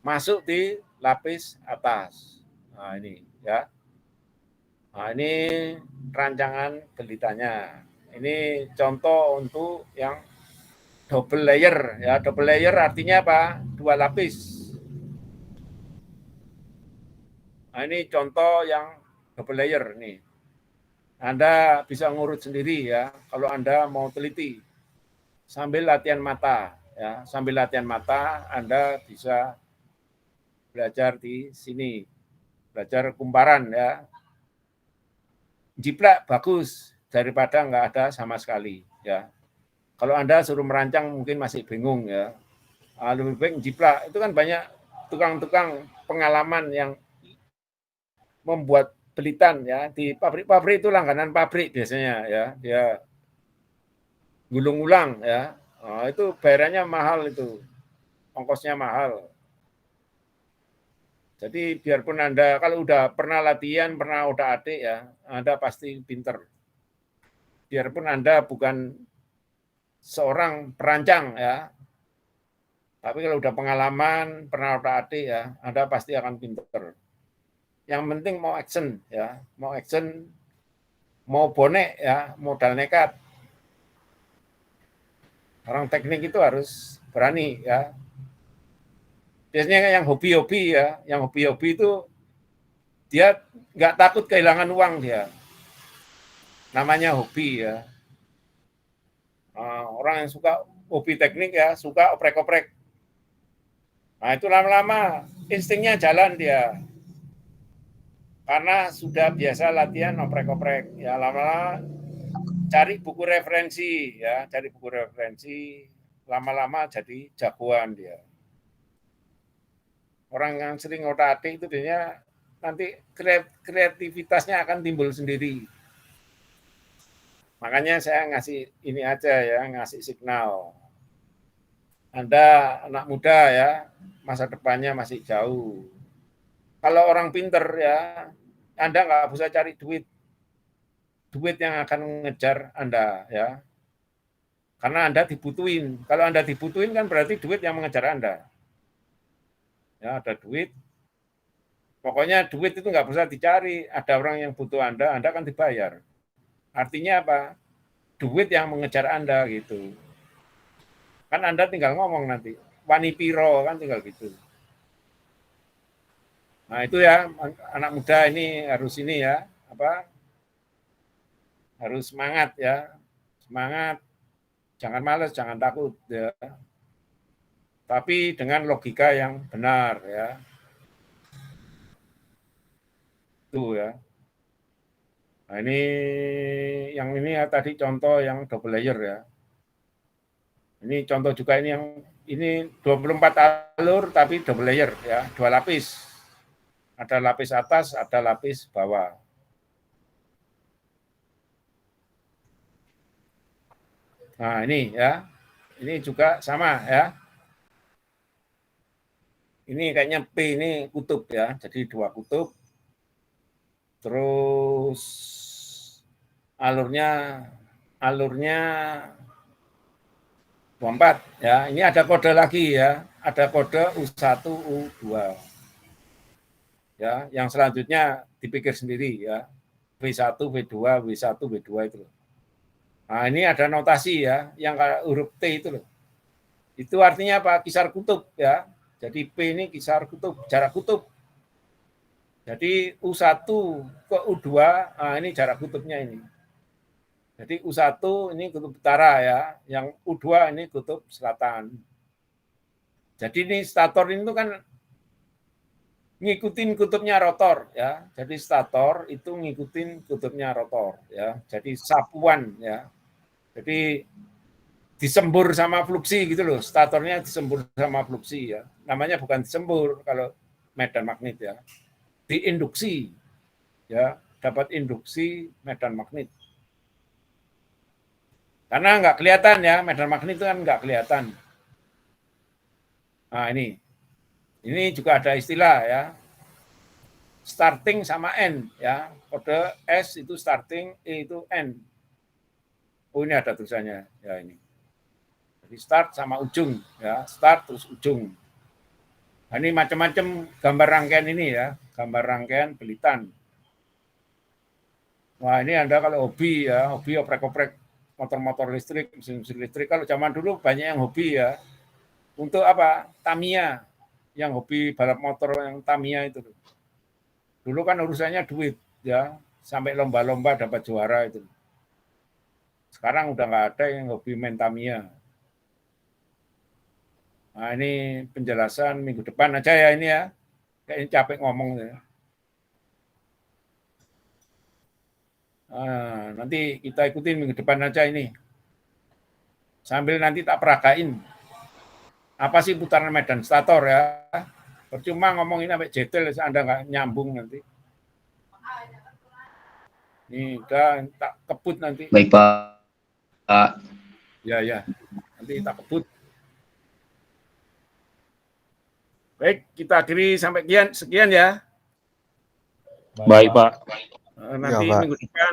Masuk di lapis atas. Nah, ini ya. Nah, ini rancangan gelitanya. Ini contoh untuk yang double layer ya. Double layer artinya apa? 2 lapis. Nah, ini contoh yang double layer nih. Anda bisa ngurut sendiri ya kalau Anda mau teliti. Sambil latihan mata ya, sambil latihan mata Anda bisa belajar di sini. Belajar kumparan ya. Jiplak bagus daripada nggak ada sama sekali ya. Kalau Anda suruh merancang mungkin masih bingung ya. Lebih baik jiplak. Itu kan banyak tukang-tukang pengalaman yang membuat belitan ya di pabrik-pabrik, itu langganan pabrik biasanya ya, dia gulung ulang ya. Itu bayarannya mahal, itu ongkosnya mahal. Jadi biarpun Anda kalau udah pernah latihan, pernah udah adik ya, Anda pasti pinter. Biarpun Anda bukan seorang perancang ya, Tapi kalau udah pengalaman, pernah otak-atik ya, Anda pasti akan pinter. Yang penting mau action ya, mau action, mau bonek ya, modal nekat. Orang teknik itu harus berani ya. Biasanya yang hobi-hobi ya, yang hobi-hobi itu dia nggak takut kehilangan uang dia. Namanya hobi ya. Orang yang suka hobi teknik ya, suka oprek-oprek. Nah itu lama-lama instingnya jalan dia. Karena sudah biasa latihan oprek-oprek. Ya lama-lama cari buku referensi ya, cari buku referensi, lama-lama jadi jagoan dia. Orang yang sering otak-atik itu biasanya nanti kreativitasnya akan timbul sendiri. Makanya saya ngasih ini aja ya, ngasih signal. Anda anak muda ya, masa depannya masih jauh. Kalau orang pinter ya, Anda nggak bisa cari duit yang akan mengejar Anda ya. Karena Anda dibutuhin. Kalau Anda dibutuhin kan berarti duit yang mengejar Anda. Ya, ada duit. Pokoknya duit itu nggak bisa dicari. Ada orang yang butuh Anda kan dibayar. Artinya apa? Duit yang mengejar Anda gitu. Kan Anda tinggal ngomong nanti. Wani piro kan tinggal gitu. Nah itu ya, anak muda ini harus ini ya, harus semangat ya. Semangat. Jangan malas, jangan takut ya. Tapi dengan logika yang benar ya. Itu ya. Nah ini yang ini ya tadi contoh yang double layer ya. Ini contoh juga ini yang ini 24 alur tapi double layer ya, 2 lapis. Ada lapis atas, ada lapis bawah. Nah ini ya, ini juga sama ya. Ini kayaknya P ini kutub ya, jadi 2 kutub. Terus alurnya 24 ya. Ini ada kode lagi ya, ada kode U1, U2. Ya, yang selanjutnya dipikir sendiri ya. V1, V2, W1, W2 itu. Nah, ini ada notasi ya, yang huruf T itu loh. Itu artinya apa? Kisar kutub ya. Jadi P ini kisar kutub, jarak kutub. Jadi U1 ke U2, nah ini jarak kutubnya ini. Jadi U1 ini kutub utara ya, yang U2 ini kutub selatan. Jadi ini stator itu kan ngikutin kutubnya rotor ya. Jadi stator itu ngikutin kutubnya rotor ya. Jadi sapuan ya. Jadi disembur sama fluksi gitu loh. Statornya disembur sama fluksi ya. Namanya bukan disembur kalau medan magnet ya. Diinduksi ya, dapat induksi medan magnet. Karena nggak kelihatan ya, medan magnet itu kan nggak kelihatan. Nah ini juga ada istilah ya, starting sama end ya, kode S itu starting, E itu end. Oh ini ada tulisannya ya ini. Jadi start sama ujung ya, start terus ujung. Nah, ini macam-macam gambar rangkaian ini ya, gambar rangkaian belitan. Wah ini Anda kalau hobi ya, hobi oprek-oprek motor-motor listrik, mesin-mesin listrik. Kalau zaman dulu banyak yang hobi ya. Untuk apa? Tamiya. Yang hobi balap motor yang Tamiya itu. Dulu kan urusannya duit ya. Sampai lomba-lomba dapat juara itu. Sekarang udah nggak ada yang hobi main Tamiya. Nah ini penjelasan minggu depan aja ya ini ya. Kayaknya capek ngomong ya. Nah, nanti kita ikutin minggu depan aja ini. Sambil nanti tak peragain. Apa sih putaran medan stator ya? Percuma ngomongin sampai detail, Anda nggak nyambung nanti. Ini udah tak kebut nanti.
Baik, Pak.
Ya. Nanti tak kebut. Baik, kita akhiri sampai sekian ya.
Baik, Pak.
Nanti
Ya, Pak.
minggu depan